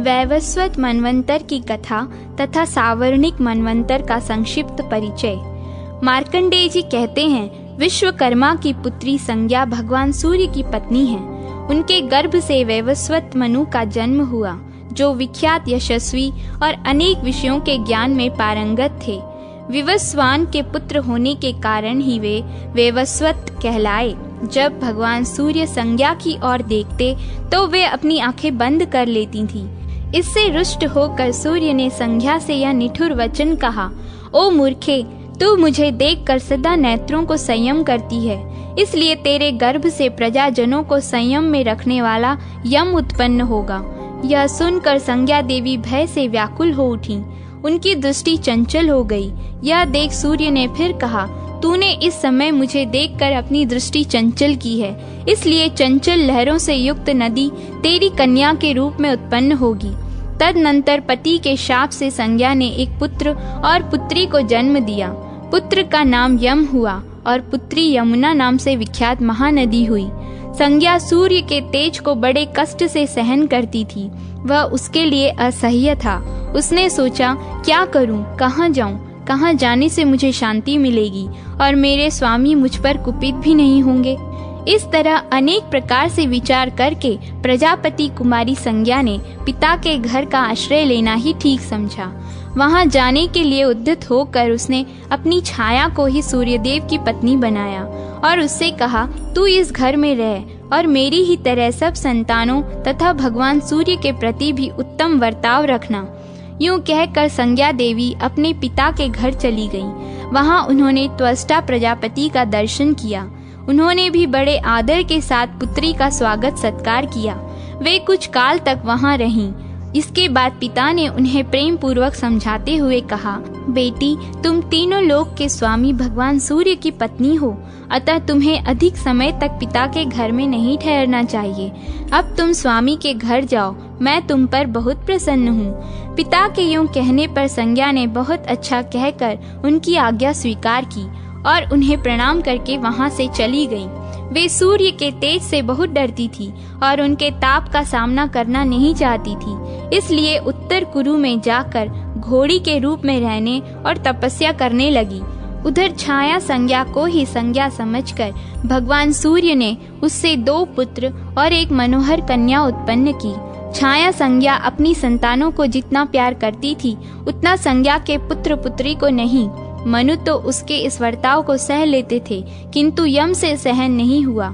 वैवस्वत मनवंतर की कथा तथा सावर्णिक मनवंतर का संक्षिप्त परिचय। मार्कंडेय जी कहते हैं, विश्वकर्मा की पुत्री संज्ञा भगवान सूर्य की पत्नी है। उनके गर्भ से वैवस्वत मनु का जन्म हुआ, जो विख्यात यशस्वी और अनेक विषयों के ज्ञान में पारंगत थे। विवस्वान के पुत्र होने के कारण ही वे वैवस्वत कहलाए। जब भगवान सूर्य संज्ञा की ओर देखते तो वे अपनी आंखें बंद कर लेती थीं। इससे रुष्ट होकर सूर्य ने संज्ञा से यह निठुर वचन कहा, ओ मूर्खे, तू मुझे देखकर सदा नेत्रों को संयम करती है, इसलिए तेरे गर्भ से प्रजाजनों को संयम में रखने वाला यम उत्पन्न होगा। यह सुनकर संज्ञा देवी भय से व्याकुल हो उठी। उनकी दृष्टि चंचल हो गई। यह देख सूर्य ने फिर कहा, तूने इस समय मुझे देखकर अपनी दृष्टि चंचल की है, इसलिए चंचल लहरों से युक्त नदी तेरी कन्या के रूप में उत्पन्न होगी। तदनंतर पति के शाप से संज्ञा ने एक पुत्र और पुत्री को जन्म दिया। पुत्र का नाम यम हुआ और पुत्री यमुना नाम से विख्यात महानदी हुई। संज्ञा सूर्य के तेज को बड़े कष्ट से सहन करती थी। वह उसके लिए असह्य था। उसने सोचा, क्या करूं, कहाँ जाऊं, कहाँ जाने से मुझे शांति मिलेगी और मेरे स्वामी मुझ पर कुपित भी नहीं होंगे। इस तरह अनेक प्रकार से विचार करके प्रजापति कुमारी संज्ञा ने पिता के घर का आश्रय लेना ही ठीक समझा। वहां जाने के लिए उद्यत होकर उसने अपनी छाया को ही सूर्यदेव की पत्नी बनाया और उससे कहा, तू इस घर में रह और मेरी ही तरह सब संतानों तथा भगवान सूर्य के प्रति भी उत्तम वर्ताव रखना। यूं कहकर संज्ञा देवी अपने पिता के घर चली गईं। वहां उन्होंने त्वष्टा प्रजापति का दर्शन किया। उन्होंने भी बड़े आदर के साथ पुत्री का स्वागत सत्कार किया। वे कुछ काल तक वहां रहीं। इसके बाद पिता ने उन्हें प्रेम पूर्वक समझाते हुए कहा, बेटी, तुम तीनों लोक के स्वामी भगवान सूर्य की पत्नी हो, अतः तुम्हें अधिक समय तक पिता के घर में नहीं ठहरना चाहिए। अब तुम स्वामी के घर जाओ, मैं तुम पर बहुत प्रसन्न हूँ। पिता के यूं कहने पर संज्ञा ने बहुत अच्छा कहकर उनकी आज्ञा स्वीकार की और उन्हें प्रणाम करके वहां से चली गईं। वे सूर्य के तेज से बहुत डरती थी और उनके ताप का सामना करना नहीं चाहती थी, इसलिए उत्तर कुरु में जाकर घोड़ी के रूप में रहने और तपस्या करने लगी। उधर छाया संज्ञा को ही संज्ञा समझकर भगवान सूर्य ने उससे 2 पुत्र और एक मनोहर कन्या उत्पन्न की। छाया संज्ञा अपनी संतानों को जितना प्यार करती थी, उतना संज्ञा के पुत्र पुत्री को नहीं। मनु तो उसके इस वर्ताव को सह लेते थे, किंतु यम से सहन नहीं हुआ।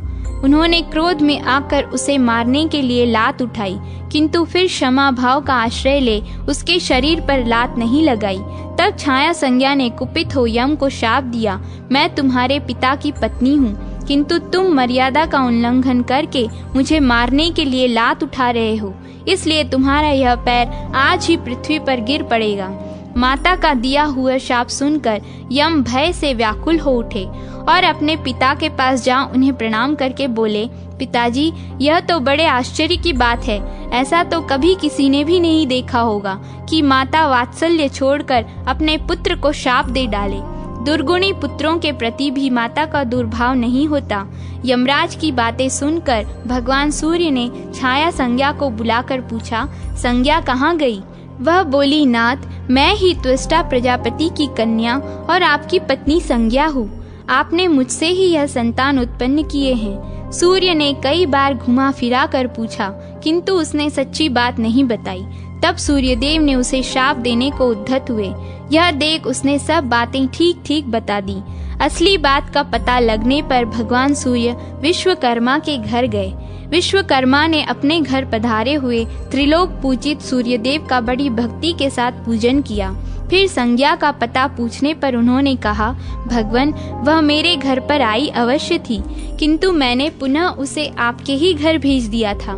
उन्होंने क्रोध में आकर उसे मारने के लिए लात उठाई, किंतु फिर क्षमा भाव का आश्रय ले उसके शरीर पर लात नहीं लगाई। तब छाया संज्ञा ने कुपित हो यम को शाप दिया, मैं तुम्हारे पिता की पत्नी हूँ, किंतु तुम मर्यादा का उल्लंघन करके मुझे मारने के लिए लात उठा रहे हो, इसलिए तुम्हारा यह पैर आज ही पृथ्वी पर गिर पड़ेगा। माता का दिया हुआ शाप सुनकर यम भय से व्याकुल हो उठे और अपने पिता के पास जा उन्हें प्रणाम करके बोले, पिताजी, यह तो बड़े आश्चर्य की बात है। ऐसा तो कभी किसी ने भी नहीं देखा होगा कि माता वात्सल्य छोड़कर अपने पुत्र को शाप दे डाले। दुर्गुणी पुत्रों के प्रति भी माता का दुर्भाव नहीं होता। यमराज की बातें सुनकर भगवान सूर्य ने छाया संज्ञा को बुलाकर पूछा, संज्ञा कहाँ गई? वह बोली, नाथ, मैं ही त्वष्टा प्रजापति की कन्या और आपकी पत्नी संज्ञा हूँ। आपने मुझसे ही यह संतान उत्पन्न किए हैं। सूर्य ने कई बार घुमा फिरा कर पूछा, किंतु उसने सच्ची बात नहीं बताई। तब सूर्यदेव ने उसे शाप देने को उद्धत हुए। यह देख उसने सब बातें ठीक ठीक बता दी। असली बात का पता लगने पर भगवान सूर्य विश्वकर्मा के घर गए। विश्वकर्मा ने अपने घर पधारे हुए त्रिलोक पूजित सूर्यदेव का बड़ी भक्ति के साथ पूजन किया। फिर संज्ञा का पता पूछने पर उन्होंने कहा, भगवान, वह मेरे घर पर आई अवश्य थी, किंतु मैंने पुनः उसे आपके ही घर भेज दिया था।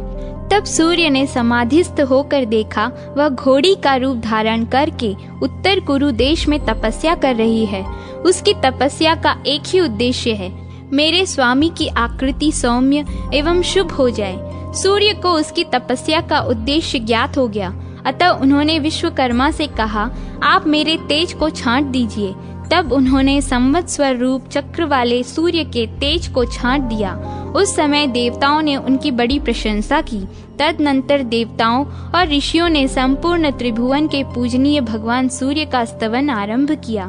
तब सूर्य ने समाधिस्थ होकर देखा, वह घोड़ी का रूप धारण करके उत्तर कुरु देश में तपस्या कर रही है। उसकी तपस्या का एक ही उद्देश्य है, मेरे स्वामी की आकृति सौम्य एवं शुभ हो जाए। सूर्य को उसकी तपस्या का उद्देश्य ज्ञात हो गया, अतः उन्होंने विश्वकर्मा से कहा, आप मेरे तेज को छांट दीजिए। तब उन्होंने संवत्सर रूप चक्र वाले सूर्य के तेज को छांट दिया उस समय देवताओं ने उनकी बड़ी प्रशंसा की। तदनंतर देवताओं और ऋषियों ने संपूर्ण त्रिभुवन के पूजनीय भगवान सूर्य का स्तवन आरंभ किया।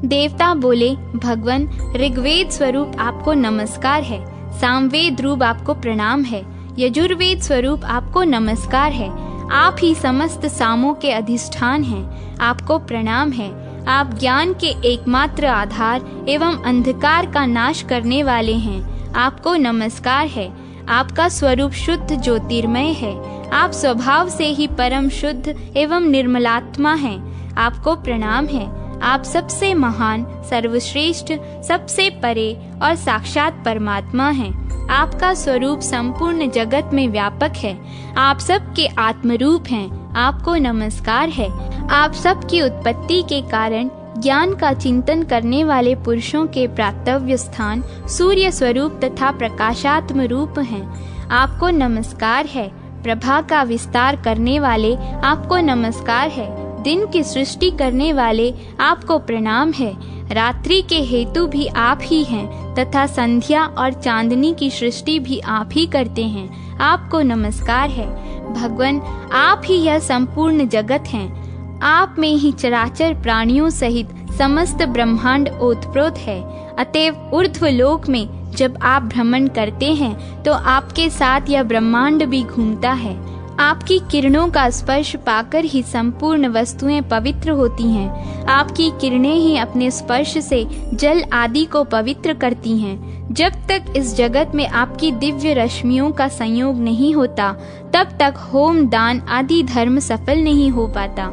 देवता बोले, भगवान, ऋग्वेद स्वरूप आपको नमस्कार है, सामवेद रूप आपको प्रणाम है, यजुर्वेद स्वरूप आपको नमस्कार है। आप ही समस्त सामों के अधिष्ठान हैं, आपको प्रणाम है। आप ज्ञान के एकमात्र आधार एवं अंधकार का नाश करने वाले हैं, आपको नमस्कार है। आपका स्वरूप शुद्ध ज्योतिर्मय है। आप स्वभाव से ही परम शुद्ध एवं निर्मलात्मा हैं, आपको प्रणाम है। आप सबसे महान, सर्वश्रेष्ठ, सबसे परे और साक्षात परमात्मा हैं। आपका स्वरूप संपूर्ण जगत में व्यापक है। आप सबके आत्मरूप हैं, आपको नमस्कार है। आप सबकी उत्पत्ति के कारण ज्ञान का चिंतन करने वाले पुरुषों के प्राप्तव्य स्थान सूर्य स्वरूप तथा प्रकाशात्म रूप हैं, आपको नमस्कार है। प्रभा का विस्तार करने वाले, आपको नमस्कार है। दिन की सृष्टि करने वाले, आपको प्रणाम है। रात्रि के हेतु भी आप ही हैं तथा संध्या और चांदनी की सृष्टि भी आप ही करते हैं, आपको नमस्कार है। भगवान, आप ही यह संपूर्ण जगत हैं। आप में ही चराचर प्राणियों सहित समस्त ब्रह्मांड ओतप्रोत है। अतएव ऊर्ध्व लोक में जब आप भ्रमण करते हैं तो आपके साथ यह ब्रह्मांड भी घूमता है। आपकी किरणों का स्पर्श पाकर ही संपूर्ण वस्तुएं पवित्र होती हैं। आपकी किरणें ही अपने स्पर्श से जल आदि को पवित्र करती हैं। जब तक इस जगत में आपकी दिव्य रश्मियों का संयोग नहीं होता, तब तक होम, दान आदि धर्म सफल नहीं हो पाता।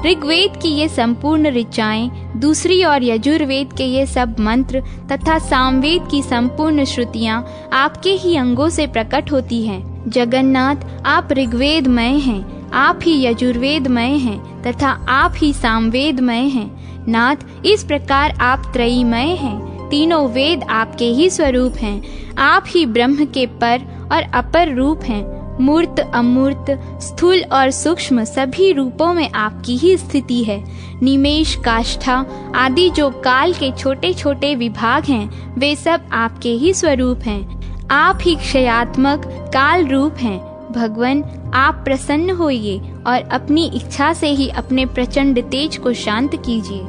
ऋग्वेद की ये संपूर्ण ऋचाएं, दूसरी और यजुर्वेद के ये सब मंत्र तथा सामवेद की संपूर्ण श्रुतियां आपके ही अंगों से प्रकट होती हैं। जगन्नाथ, आप ऋग्वेदमय हैं, आप ही यजुर्वेदमय हैं तथा आप ही सामवेदमय हैं। नाथ, इस प्रकार आप त्रयीमय हैं। तीनों वेद आपके ही स्वरूप हैं। आप ही ब्रह्म के पर और अपर रूप हैं। मूर्त, अमूर्त, स्थूल और सूक्ष्म सभी रूपों में आपकी ही स्थिति है। निमेष, काष्ठा आदि जो काल के छोटे छोटे विभाग हैं, वे सब आपके ही स्वरूप हैं। आप ही क्षयात्मक काल रूप हैं। भगवान, आप प्रसन्न होइए और अपनी इच्छा से ही अपने प्रचंड तेज को शांत कीजिए।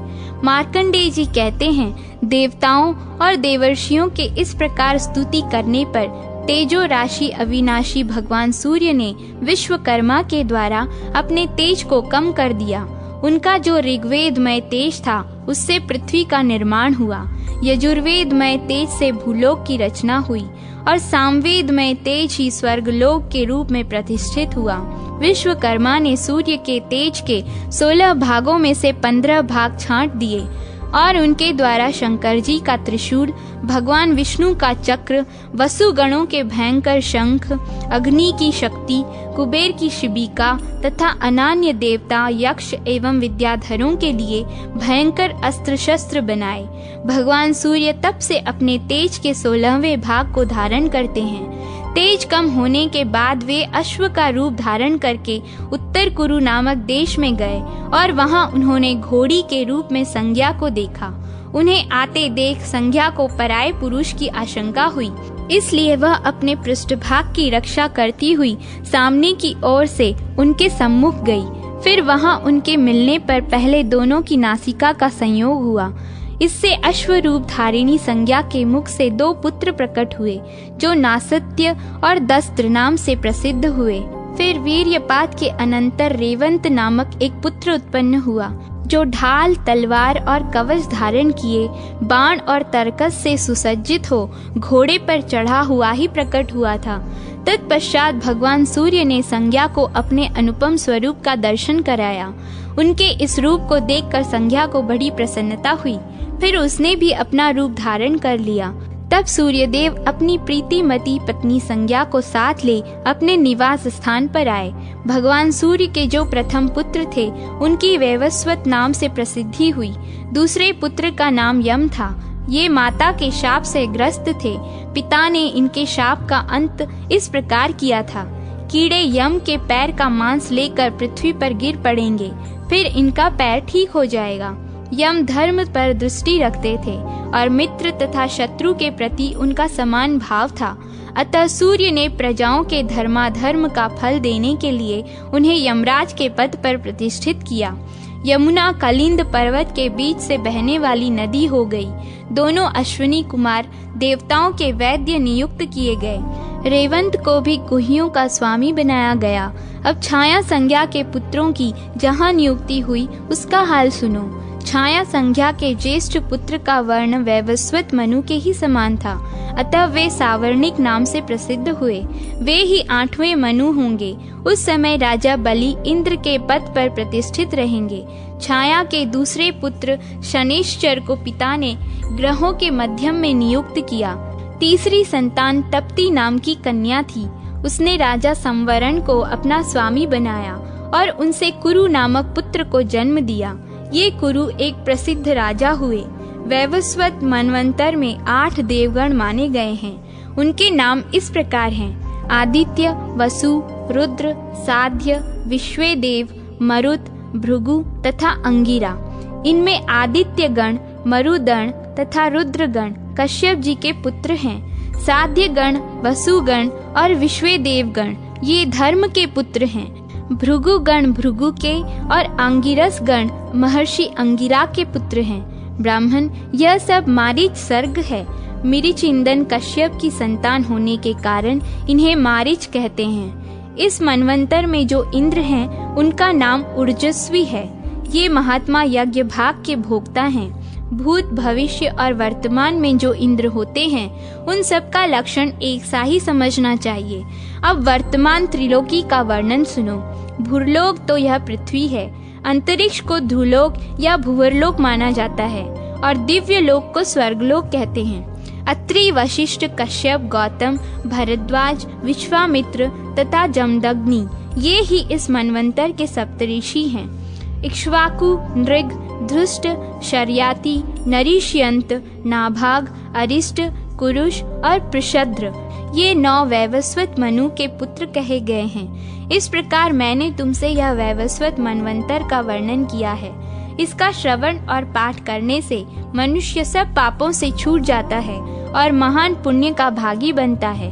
मार्कंडेय जी कहते हैं, देवताओं और देवर्षियों के इस प्रकार स्तुति करने पर तेजो राशि अविनाशी भगवान सूर्य ने विश्वकर्मा के द्वारा अपने तेज को कम कर दिया। उनका जो ऋग्वेदमय तेज था, उससे पृथ्वी का निर्माण हुआ। यजुर्वेदमय तेज से भूलोक की रचना हुई और सामवेदमय तेज ही स्वर्गलोक के रूप में प्रतिष्ठित हुआ। विश्वकर्मा ने सूर्य के तेज के 16 भागों में से 15 भाग छांट दिए और उनके द्वारा शंकर जी का त्रिशूल, भगवान विष्णु का चक्र, वसुगणों के भयंकर शंख, अग्नि की शक्ति, कुबेर की शिबिका तथा अनान्य देवता, यक्ष एवं विद्याधरों के लिए भयंकर अस्त्र शस्त्र बनाए। भगवान सूर्य तप से अपने तेज के 16वें भाग को धारण करते हैं। तेज कम होने के बाद वे अश्व का रूप धारण करके उत्तर कुरु नामक देश में गए और वहां उन्होंने घोड़ी के रूप में संज्ञा को देखा। उन्हें आते देख संज्ञा को पराये पुरुष की आशंका हुई, इसलिए वह अपने पृष्ठभाग की रक्षा करती हुई सामने की ओर से उनके सम्मुख गई। फिर वहां उनके मिलने पर पहले दोनों की नासिका का संयोग हुआ। इससे अश्वरूप धारिणी संज्ञा के मुख से 2 पुत्र प्रकट हुए, जो नासत्य और दस्त्र नाम से प्रसिद्ध हुए। फिर वीर्यपात के अनंतर रेवंत नामक एक पुत्र उत्पन्न हुआ, जो ढाल, तलवार और कवच धारण किए, बाण और तरकस से सुसज्जित हो घोड़े पर चढ़ा हुआ ही प्रकट हुआ था। तत्पश्चात भगवान सूर्य ने संज्ञा को अपने अनुपम स्वरूप का दर्शन कराया। उनके इस रूप को देखकर संज्ञा को बड़ी प्रसन्नता हुई। फिर उसने भी अपना रूप धारण कर लिया। तब सूर्यदेव अपनी प्रीतिमती पत्नी संज्ञा को साथ ले अपने निवास स्थान पर आए। भगवान सूर्य के जो प्रथम पुत्र थे, उनकी वैवस्वत नाम से प्रसिद्धि हुई। दूसरे पुत्र का नाम यम था। ये माता के शाप से ग्रस्त थे। पिता ने इनके शाप का अंत इस प्रकार किया था, कीड़े यम के पैर का मांस लेकर पृथ्वी पर गिर पड़ेंगे, फिर इनका पैर ठीक हो जाएगा। यम धर्म पर दृष्टि रखते थे और मित्र तथा शत्रु के प्रति उनका समान भाव था। अतः सूर्य ने प्रजाओं के धर्माधर्म का फल देने के लिए उन्हें यमराज के पद पर प्रतिष्ठित किया। यमुना कलिंद पर्वत के बीच से बहने वाली नदी हो गई। दोनों अश्विनी कुमार देवताओं के वैद्य नियुक्त किए गए। रेवंत को भी गुहियों का स्वामी बनाया गया। अब छाया संज्ञा के पुत्रों की जहाँ नियुक्ति हुई उसका हाल सुनो। छाया संज्ञा के ज्येष्ठ पुत्र का वर्ण वैवस्वत मनु के ही समान था, अतः वे सावर्णिक नाम से प्रसिद्ध हुए। वे ही 8वें मनु होंगे। उस समय राजा बलि इंद्र के पद पर प्रतिष्ठित रहेंगे। छाया के दूसरे पुत्र शनैश्चर को पिता ने ग्रहों के मध्यम में नियुक्त किया। तीसरी संतान तप्ती नाम की कन्या थी। उसने राजा संवरण को अपना स्वामी बनाया और उनसे कुरु नामक पुत्र को जन्म दिया। ये कुरु एक प्रसिद्ध राजा हुए। वैवस्वत मनवंतर में 8 देवगण माने गए हैं। उनके नाम इस प्रकार हैं: आदित्य, वसु, रुद्र, साध्य, विश्वेदेव, मरुत, भृगु तथा अंगिरा। इनमें आदित्य गण, मरुदगण तथा रुद्रगण कश्यप जी के पुत्र हैं। साध्य गण, वसु गण और विश्वेदेव गण ये धर्म के पुत्र हैं। भृगु गण भृगु के और अंगिरस गण महर्षि अंगिरा के पुत्र हैं। ब्राह्मण, यह सब मारीच सर्ग है। मिरिच इंदन कश्यप की संतान होने के कारण इन्हें मारीच कहते हैं। इस मनवंतर में जो इंद्र हैं उनका नाम ऊर्जस्वी है। ये महात्मा यज्ञ भाग के भोक्ता हैं। भूत, भविष्य और वर्तमान में जो इंद्र होते हैं उन सब का लक्षण एक सा ही समझना चाहिए। अब वर्तमान त्रिलोकी का वर्णन सुनो। भूरलोक तो यह पृथ्वी है। अंतरिक्ष को ध्रुलोक या भुवरलोक माना जाता है और दिव्य लोक को स्वर्गलोक कहते हैं। अत्रि, वशिष्ठ, कश्यप, गौतम, भरद्वाज, विश्वामित्र तथा जमदग्नि ये ही इस मनवंतर के सप्तऋषि हैं। इक्ष्वाकु, नृग, धृष्ट, शर्याति, नरीष्यंत, नाभाग, अरिष्ट, कुरुष और पृषद्र ये 9 वैवस्वत मनु के पुत्र कहे गए हैं। इस प्रकार मैंने तुमसे यह वैवस्वत मनवंतर का वर्णन किया है। इसका श्रवण और पाठ करने से मनुष्य सब पापों से छूट जाता है और महान पुण्य का भागी बनता है।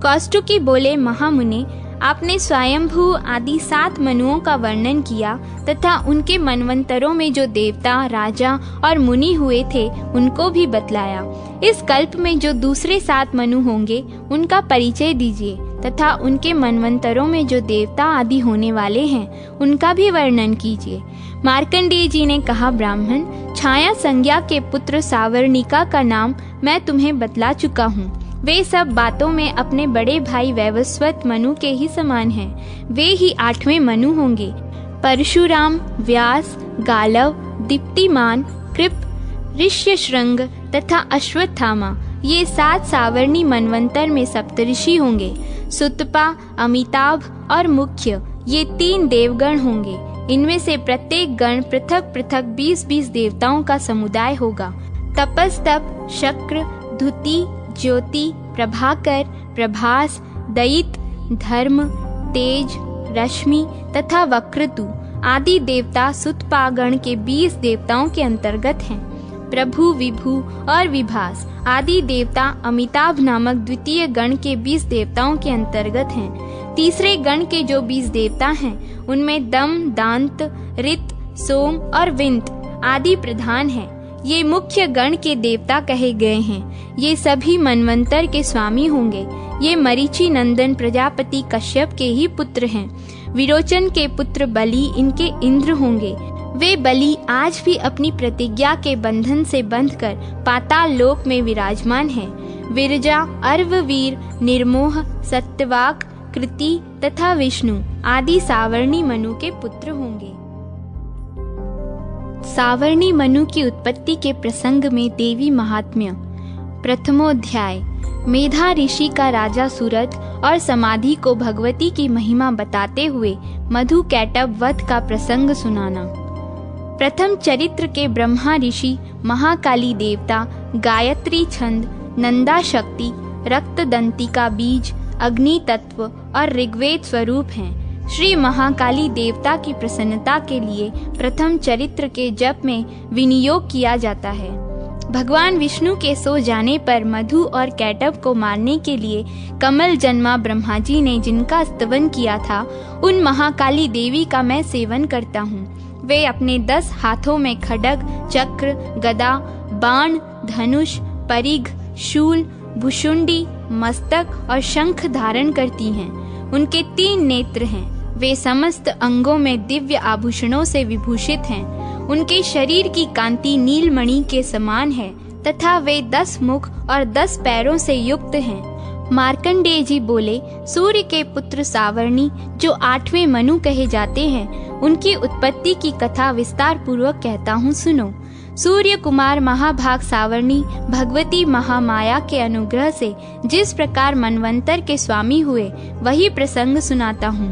कौष्टुकी बोले, महामुने, आपने स्वयंभू आदि 7 मनुओं का वर्णन किया तथा उनके मनवंतरों में जो देवता, राजा और मुनि हुए थे उनको भी बतलाया। इस कल्प में जो दूसरे 7 मनु होंगे उनका परिचय दीजिए तथा उनके मनवंतरों में जो देवता आदि होने वाले हैं उनका भी वर्णन कीजिए। मार्कंडेय जी ने कहा, ब्राह्मण, छाया संज्ञा के पुत्र सावर्णिका का नाम मैं तुम्हें बतला चुका हूँ। वे सब बातों में अपने बड़े भाई वैवस्वत मनु के ही समान हैं। वे ही 8वें मनु होंगे। परशुराम, व्यास, गालव, दीप्तिमान, कृप, ऋष्यशृंग तथा अश्वत्थामा ये 7 सावर्णी मनवंतर में सप्तऋषि होंगे। सुतपा, अमिताभ और मुख्य ये 3 देवगण होंगे। इनमें से प्रत्येक गण पृथक पृथक 20-20 देवताओं का समुदाय होगा। तपस्तप, शक्र, धुति, ज्योति, प्रभाकर, प्रभास, दयित, धर्म, तेज, रश्मि तथा वक्रतु आदि देवता सुतपागण के 20 देवताओं के अंतर्गत हैं। प्रभु, विभु और विभास आदि देवता अमिताभ नामक द्वितीय गण के 20 देवताओं के अंतर्गत हैं। तीसरे गण के जो 20 देवता हैं उनमें दम, दांत, रित, सोम और विंत आदि प्रधान हैं। ये मुख्य गण के देवता कहे गए हैं। ये सभी मनवंतर के स्वामी होंगे। ये मरीचि नंदन प्रजापति कश्यप के ही पुत्र हैं। विरोचन के पुत्र बलि इनके इंद्र होंगे। वे बलि आज भी अपनी प्रतिज्ञा के बंधन से बंधकर पाताल लोक में विराजमान हैं। विरजा, अर्ववीर, निर्मोह, सत्यवाक, कृति तथा विष्णु आदि सावर्णी मनु के पुत्र होंगे। सावर्णी मनु की उत्पत्ति के प्रसंग में देवी महात्म्य। प्रथमोध्याय। मेधा ऋषि का राजा सूरत और समाधि को भगवती की महिमा बताते हुए मधु कैटभ वध का प्रसंग सुनाना। प्रथम चरित्र के ब्रह्मा ऋषि महाकाली देवता, गायत्री छंद, नंदा शक्ति, रक्तदंती का बीज, अग्नि तत्व और ऋग्वेद स्वरूप हैं। श्री महाकाली देवता की प्रसन्नता के लिए प्रथम चरित्र के जप में विनियोग किया जाता है। भगवान विष्णु के सो जाने पर मधु और कैटभ को मारने के लिए कमल जन्मा ब्रह्मा जी ने जिनका स्तवन किया था, उन महाकाली देवी का मैं सेवन करता हूँ। वे अपने 10 हाथों में खड्ग, चक्र, गदा, बाण, धनुष, परिघ, शूल, भुशुंडी, मस्तक और शंख धारण करती हैं। उनके 3 नेत्र हैं। वे समस्त अंगों में दिव्य आभूषणों से विभूषित हैं। उनके शरीर की कांति नीलमणि के समान है तथा वे 10 मुख और 10 पैरों से युक्त हैं। मार्कंडेय जी बोले, सूर्य के पुत्र सावर्णी जो 8वें मनु कहे जाते हैं, उनकी उत्पत्ति की कथा विस्तार पूर्वक कहता हूँ, सुनो। सूर्य कुमार महाभाग सावर्णी भगवती महामाया के अनुग्रह से जिस प्रकार मनवंतर के स्वामी हुए, वही प्रसंग सुनाता हूँ।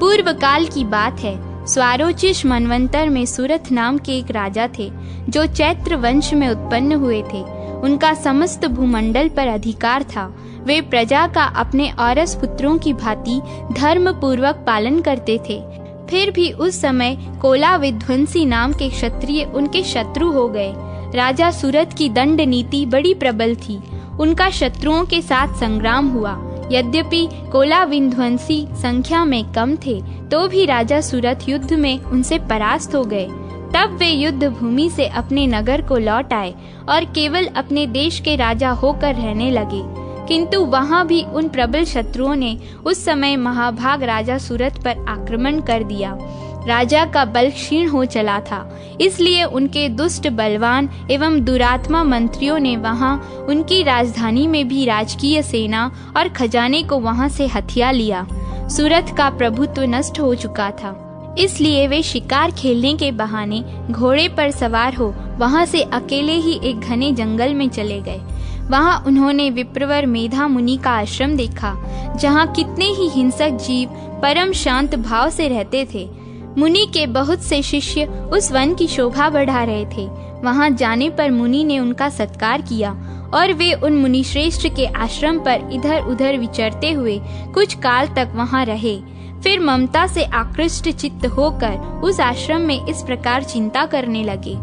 पूर्व काल की बात है। स्वारोचिष मनवंतर में सुरथ नाम के एक राजा थे, जो चैत्र वंश में उत्पन्न हुए थे। उनका समस्त भूमंडल पर अधिकार था। वे प्रजा का अपने औरस पुत्रों की भांति धर्म पूर्वक पालन करते थे। फिर भी उस समय कोला विध्वंसी नाम के क्षत्रिय उनके शत्रु हो गए। राजा सुरथ की दंड नीति बड़ी प्रबल थी। उनका शत्रुओं के साथ संग्राम हुआ। यद्यपि कोला विध्वंसी संख्या में कम थे, तो भी राजा सुरथ युद्ध में उनसे परास्त हो गए। तब वे युद्ध भूमि से अपने नगर को लौट आए और केवल अपने देश के राजा होकर रहने लगे। किंतु वहां भी उन प्रबल शत्रुओं ने उस समय महाभाग राजा सुरथ पर आक्रमण कर दिया। राजा का बल क्षीण हो चला था, इसलिए उनके दुष्ट, बलवान एवं दुरात्मा मंत्रियों ने वहां उनकी राजधानी में भी राजकीय सेना और खजाने को वहां से हथिया लिया। सुरथ का प्रभुत्व नष्ट हो चुका था, इसलिए वे शिकार खेलने के बहाने घोड़े पर सवार हो वहां से अकेले ही एक घने जंगल में चले गए। वहां उन्होंने विप्रवर मेधा मुनि का आश्रम देखा, जहां कितने ही हिंसक जीव परम शांत भाव से रहते थे। मुनि के बहुत से शिष्य उस वन की शोभा बढ़ा रहे थे। वहां जाने पर मुनि ने उनका सत्कार किया और वे उन मुनि श्रेष्ठ के आश्रम पर इधर उधर विचरते हुए कुछ काल तक वहां रहे। फिर ममता से आकृष्ट चित्त होकर उस आश्रम में इस प्रकार चिंता करने लगे,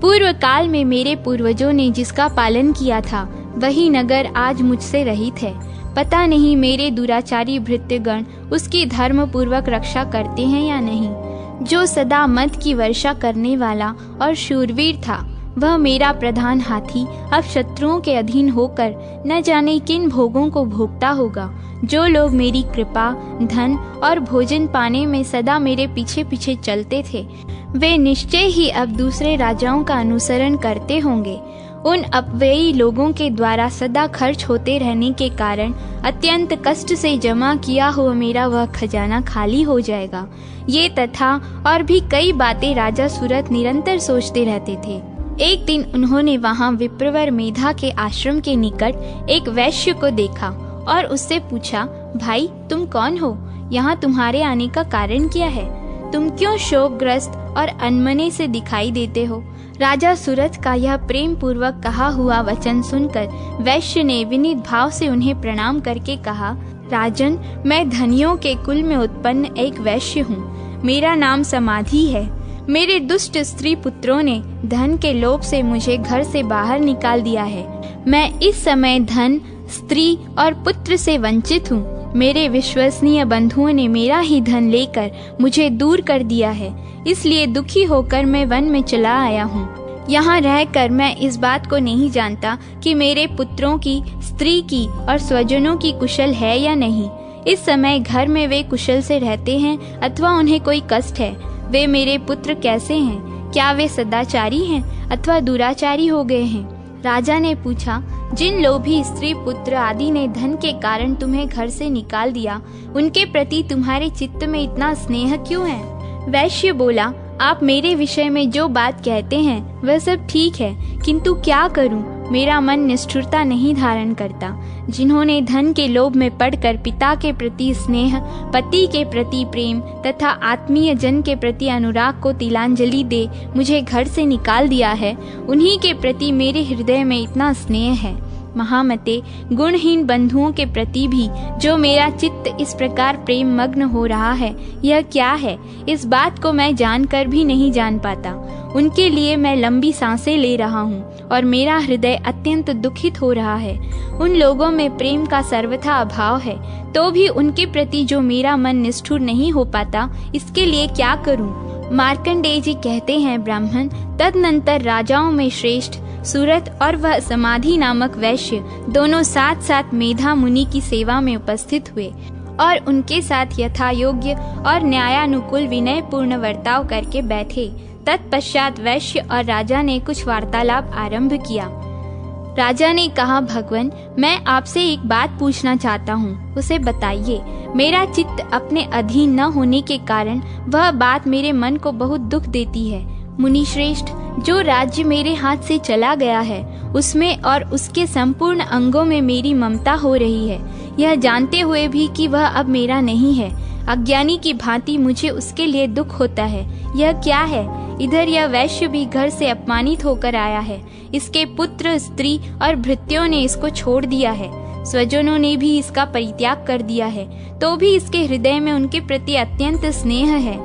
पूर्व काल में मेरे पूर्वजों ने जिसका पालन किया था, वही नगर आज मुझसे रहित है। पता नहीं मेरे दुराचारी भृत्यगण उसकी धर्म पूर्वक रक्षा करते हैं या नहीं। जो सदा मद की वर्षा करने वाला और शूरवीर था, वह मेरा प्रधान हाथी अब शत्रुओं के अधीन होकर न जाने किन भोगों को भोगता होगा। जो लोग मेरी कृपा, धन और भोजन पाने में सदा मेरे पीछे पीछे चलते थे, वे निश्चय ही अब दूसरे राजाओं का अनुसरण करते होंगे। उन अपव्ययी लोगों के द्वारा सदा खर्च होते रहने के कारण अत्यंत कष्ट से जमा किया हुआ मेरा वह खजाना खाली हो जाएगा। ये तथा और भी कई बातें राजा सुरथ निरंतर सोचते रहते थे। एक दिन उन्होंने वहां विप्रवर मेधा के आश्रम के निकट एक वैश्य को देखा और उससे पूछा, भाई तुम कौन हो? यहाँ तुम्हारे आने का कारण क्या है? तुम क्यों शोकग्रस्त और अनमने से दिखाई देते हो? राजा सुरथ का यह प्रेम पूर्वक कहा हुआ वचन सुनकर वैश्य ने विनीत भाव से उन्हें प्रणाम करके कहा, राजन, मैं धनियों के कुल में उत्पन्न एक वैश्य हूँ। मेरा नाम समाधि है। मेरे दुष्ट स्त्री पुत्रों ने धन के लोभ से मुझे घर से बाहर निकाल दिया है। मैं इस समय धन, स्त्री और पुत्र से वंचित हूँ। मेरे विश्वसनीय बंधुओं ने मेरा ही धन लेकर मुझे दूर कर दिया है, इसलिए दुखी होकर मैं वन में चला आया हूँ। यहाँ रहकर मैं इस बात को नहीं जानता कि मेरे पुत्रों की, स्त्री की और स्वजनों की कुशल है या नहीं। इस समय घर में वे कुशल से रहते हैं अथवा उन्हें कोई कष्ट है। वे मेरे पुत्र कैसे हैं? क्या वे सदाचारी हैं अथवा दुराचारी हो गए हैं? राजा ने पूछा, जिन लोभी स्त्री पुत्र आदि ने धन के कारण तुम्हें घर से निकाल दिया, उनके प्रति तुम्हारे चित्त में इतना स्नेह क्यों है? वैश्य बोला, आप मेरे विषय में जो बात कहते हैं वह सब ठीक है, किंतु क्या करूं? मेरा मन निष्ठुरता नहीं धारण करता। जिन्होंने धन के लोभ में पड़कर पिता के प्रति स्नेह, पति के प्रति प्रेम तथा आत्मीय जन के प्रति अनुराग को तिलांजलि दे मुझे घर से निकाल दिया है, उन्हीं के प्रति मेरे हृदय में इतना स्नेह है। महामते, गुणहीन बंधुओं के प्रति भी जो मेरा चित्त इस प्रकार प्रेम मग्न हो रहा है, यह क्या है? इस बात को मैं जानकर भी नहीं जान पाता। उनके लिए मैं लंबी सांसें ले रहा हूँ और मेरा हृदय अत्यंत दुखित हो रहा है। उन लोगों में प्रेम का सर्वथा अभाव है, तो भी उनके प्रति जो मेरा मन निष्ठुर नहीं हो पाता, इसके लिए क्या करूँ? मार्कंडेय जी कहते हैं, ब्राह्मण, तदनंतर राजाओं में श्रेष्ठ सूरत और वह समाधि नामक वैश्य दोनों साथ साथ मेधा मुनि की सेवा में उपस्थित हुए और उनके साथ यथा योग्य और न्यायानुकूल विनय पूर्ण वर्ताव करके बैठे। तत्पश्चात वैश्य और राजा ने कुछ वार्तालाप आरंभ किया। राजा ने कहा, भगवान, मैं आपसे एक बात पूछना चाहता हूँ, उसे बताइए। मेरा चित्त अपने अधीन न होने के कारण वह बात मेरे मन को बहुत दुख देती है। मुनि श्रेष्ठ, जो राज्य मेरे हाथ से चला गया है, उसमें और उसके संपूर्ण अंगों में मेरी ममता हो रही है, यह जानते हुए भी कि वह अब मेरा नहीं है। अज्ञानी की भांति मुझे उसके लिए दुख होता है। यह क्या है? इधर यह वैश्य भी घर से अपमानित होकर आया है। इसके पुत्र, स्त्री और भृत्यों ने इसको छोड़ दिया है। स्वजनों ने भी इसका परित्याग कर दिया है, तो भी इसके हृदय में उनके प्रति अत्यंत स्नेह है।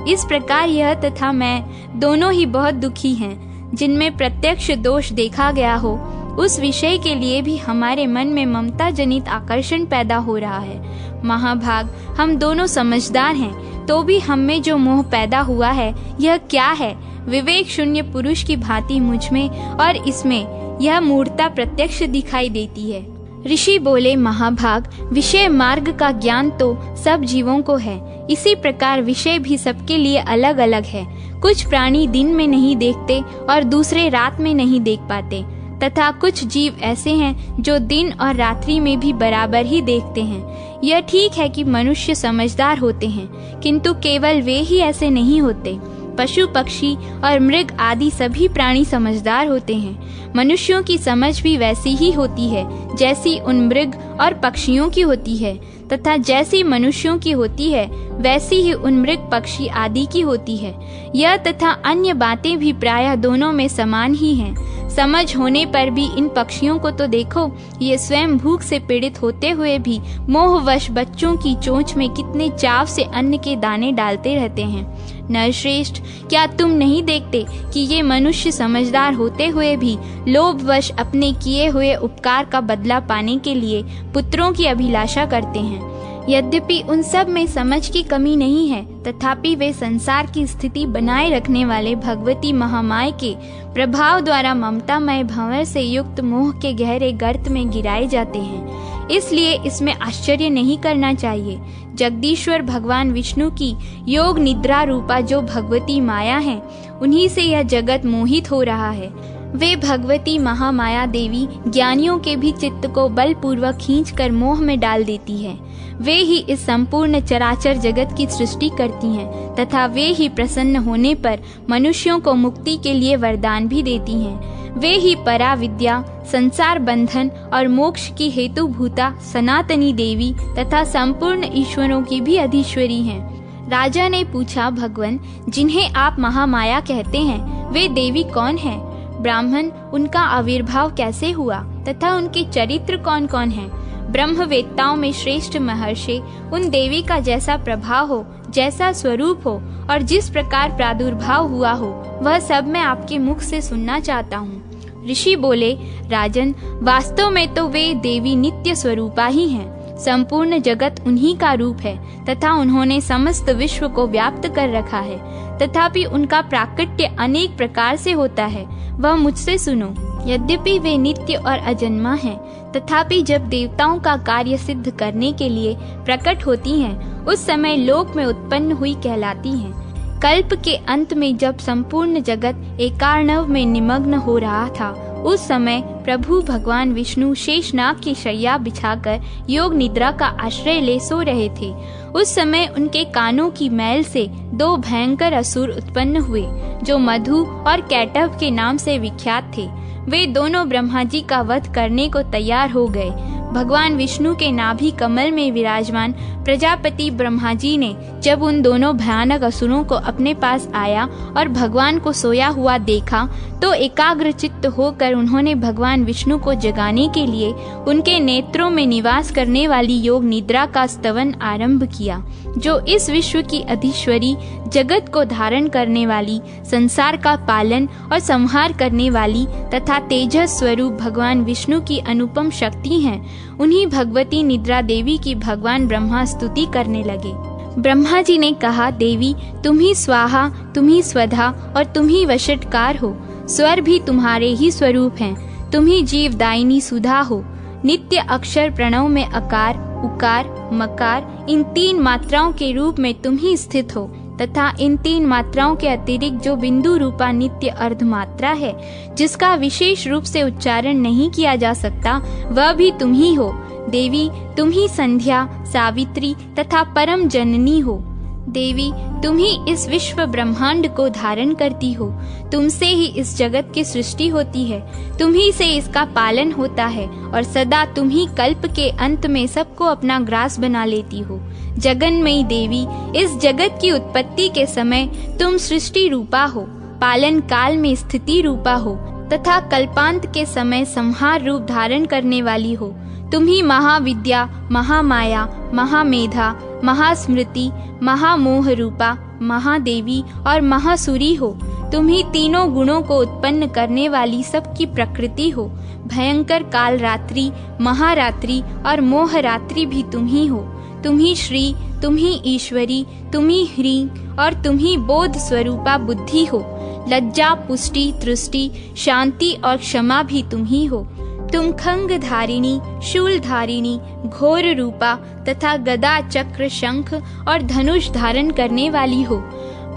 इस प्रकार यह तथा मैं दोनों ही बहुत दुखी हैं। जिनमें प्रत्यक्ष दोष देखा गया हो, उस विषय के लिए भी हमारे मन में ममता जनित आकर्षण पैदा हो रहा है। महाभाग, हम दोनों समझदार हैं, तो भी हम में जो मोह पैदा हुआ है, यह क्या है? विवेक शून्य पुरुष की भांति मुझमें और इसमें यह मूढ़ता प्रत्यक्ष दिखाई देती है। ऋषि बोले, महाभाग, विषय मार्ग का ज्ञान तो सब जीवों को है। इसी प्रकार विषय भी सबके लिए अलग अलग है। कुछ प्राणी दिन में नहीं देखते और दूसरे रात में नहीं देख पाते, तथा कुछ जीव ऐसे हैं जो दिन और रात्रि में भी बराबर ही देखते हैं। यह ठीक है कि मनुष्य समझदार होते हैं, किंतु केवल वे ही ऐसे नहीं होते। पशु, पक्षी और मृग आदि सभी प्राणी समझदार होते हैं। मनुष्यों की समझ भी वैसी ही होती है जैसी उन मृग और पक्षियों की होती है, तथा जैसी मनुष्यों की होती है वैसी ही उन मृग, पक्षी आदि की होती है। यह तथा अन्य बातें भी प्रायः दोनों में समान ही हैं। समझ होने पर भी इन पक्षियों को तो देखो, ये स्वयं भूख से पीड़ित होते हुए भी मोहवश बच्चों की चोंच में कितने चाव से अन्न के दाने डालते रहते हैं। नरश्रेष्ठ, क्या तुम नहीं देखते कि ये मनुष्य समझदार होते हुए भी लोभवश अपने किए हुए उपकार का बदला पाने के लिए पुत्रों की अभिलाषा करते हैं? यद्यपि उन सब में समझ की कमी नहीं है, तथापि वे संसार की स्थिति बनाए रखने वाले भगवती महामाया के प्रभाव द्वारा ममतामय भंवर से युक्त मोह के गहरे गर्त में गिराए जाते हैं। इसलिए इसमें आश्चर्य नहीं करना चाहिए। जगदीश्वर भगवान विष्णु की योग निद्रा रूपा जो भगवती माया है, उन्हीं से यह जगत मोहित हो रहा है। वे भगवती महामाया देवी ज्ञानियों के भी चित्त को बलपूर्वक खींचकर मोह में डाल देती है। वे ही इस संपूर्ण चराचर जगत की सृष्टि करती हैं, तथा वे ही प्रसन्न होने पर मनुष्यों को मुक्ति के लिए वरदान भी देती हैं। वे ही परा विद्या, संसार बंधन और मोक्ष की हेतु भूता सनातनी देवी तथा संपूर्ण ईश्वरों की भी अधीश्वरी हैं। राजा ने पूछा, भगवान, जिन्हें आप महामाया कहते हैं, वे देवी कौन हैं? ब्राह्मण, उनका आविर्भाव कैसे हुआ तथा उनके चरित्र कौन कौन हैं? ब्रह्मवेत्ताओं में श्रेष्ठ महर्षि उन देवी का जैसा प्रभाव हो, जैसा स्वरूप हो और जिस प्रकार प्रादुर्भाव हुआ हो, वह सब मैं आपके मुख से सुनना चाहता हूँ। ऋषि बोले, राजन, वास्तव में तो वे देवी नित्य स्वरूपा ही हैं। संपूर्ण जगत उन्हीं का रूप है तथा उन्होंने समस्त विश्व को व्याप्त कर रखा है। तथापि उनका प्राकट्य अनेक प्रकार से होता है, वह मुझसे सुनो। यद्यपि वे नित्य और अजन्मा हैं, तथापि जब देवताओं का कार्य सिद्ध करने के लिए प्रकट होती हैं, उस समय लोक में उत्पन्न हुई कहलाती हैं। कल्प के अंत में जब संपूर्ण जगत एकार्णव में निमग्न हो रहा था, उस समय प्रभु भगवान विष्णु शेषनाग की शैया बिछाकर योग निद्रा का आश्रय ले सो रहे थे। उस समय उनके कानों की मैल से दो भयंकर असुर उत्पन्न हुए, जो मधु और कैटभ के नाम से विख्यात थे। वे दोनों ब्रह्मा जी का वध करने को तैयार हो गए। भगवान विष्णु के नाभि कमल में विराजमान प्रजापति ब्रह्मा जी ने जब उन दोनों भयानक असुरों को अपने पास आया और भगवान को सोया हुआ देखा तो एकाग्रचित्त होकर उन्होंने भगवान विष्णु को जगाने के लिए उनके नेत्रों में निवास करने वाली योग निद्रा का स्तवन आरंभ किया, जो इस विश्व की अधीश्वरी, जगत को धारण करने वाली, संसार का पालन और संहार करने वाली तथा तेजस स्वरूप भगवान विष्णु की अनुपम शक्ति हैं। उन्हीं भगवती निद्रा देवी की भगवान ब्रह्मा स्तुति करने लगे। ब्रह्मा जी ने कहा, देवी तुम ही स्वाहा, तुम ही स्वधा और तुम ही वषटकार हो। स्वर भी तुम्हारे ही स्वरूप हैं। तुम ही जीवदायिनी सुधा हो। नित्य अक्षर प्रणव में अकार, उकार, मकार इन 3 मात्राओं के रूप में तुम ही स्थित हो तथा इन 3 मात्राओं के अतिरिक्त जो बिंदु रूपा नित्य अर्ध मात्रा है, जिसका विशेष रूप से उच्चारण नहीं किया जा सकता, वह भी तुम ही हो। देवी तुम ही संध्या, सावित्री तथा परम जननी हो। देवी तुम ही इस विश्व ब्रह्मांड को धारण करती हो। तुमसे ही इस जगत की सृष्टि होती है, तुम ही से इसका पालन होता है और सदा तुम ही कल्प के अंत में सबको अपना ग्रास बना लेती हो। जगन्मयी देवी, इस जगत की उत्पत्ति के समय तुम सृष्टि रूपा हो, पालन काल में स्थिति रूपा हो तथा कल्पांत के समय संहार रूप धारण करने वाली हो। तुम ही महाविद्या, महामाया, महामेधा, महास्मृति, महामोह रूपा, महादेवी और महासुरी हो। तुम ही तीनों गुणों को उत्पन्न करने वाली सबकी प्रकृति हो। भयंकर काल रात्रि, महारात्रि और मोहरात्रि भी तुम ही हो। तुम ही श्री, तुम ही ईश्वरी, तुम ही ह्रीं और तुम ही बोध स्वरूपा बुद्धि हो। लज्जा, पुष्टि, तुष्टि, शांति और क्षमा भी तुम ही हो। तुम खंग धारिणी, शूल धारिणी, घोर रूपा तथा गदा, चक्र, शंख और धनुष धारण करने वाली हो।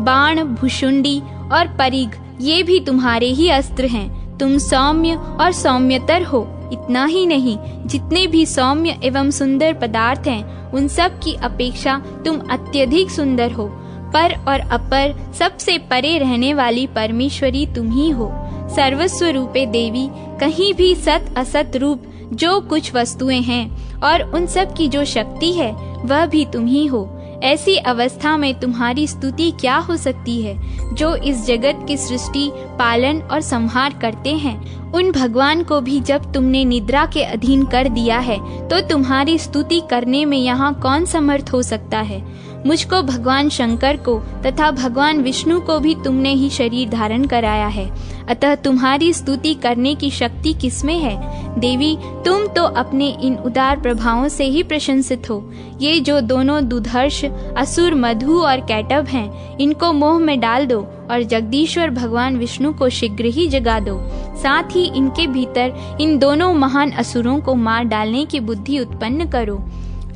बाण, भुषुंडी और परिघ ये भी तुम्हारे ही अस्त्र हैं। तुम सौम्य और सौम्यतर हो। इतना ही नहीं, जितने भी सौम्य एवं सुंदर पदार्थ हैं उन सब की अपेक्षा तुम अत्यधिक सुंदर हो। पर और अपर सबसे परे रहने वाली परमेश्वरी तुम ही हो। सर्वस्व रूपे देवी, कहीं भी सत असत रूप जो कुछ वस्तुएं हैं और उन सब की जो शक्ति है वह भी तुम ही हो। ऐसी अवस्था में तुम्हारी स्तुति क्या हो सकती है, जो इस जगत की सृष्टि, पालन और संहार करते हैं। उन भगवान को भी जब तुमने निद्रा के अधीन कर दिया है तो तुम्हारी स्तुति करने में यहाँ कौन समर्थ हो सकता है। मुझको भगवान शंकर को तथा भगवान विष्णु को भी तुमने ही शरीर धारण कराया है, अतः तुम्हारी स्तुति करने की शक्ति किसमें है। देवी तुम तो अपने इन उदार प्रभावों से ही प्रशंसित हो। ये जो दोनों दुधर्ष, असुर मधु और कैटभ हैं, इनको मोह में डाल दो और जगदीश्वर भगवान विष्णु को शीघ्र ही जगा दो। साथ ही इनके भीतर इन दोनों महान असुरों को मार डालने की बुद्धि उत्पन्न करो।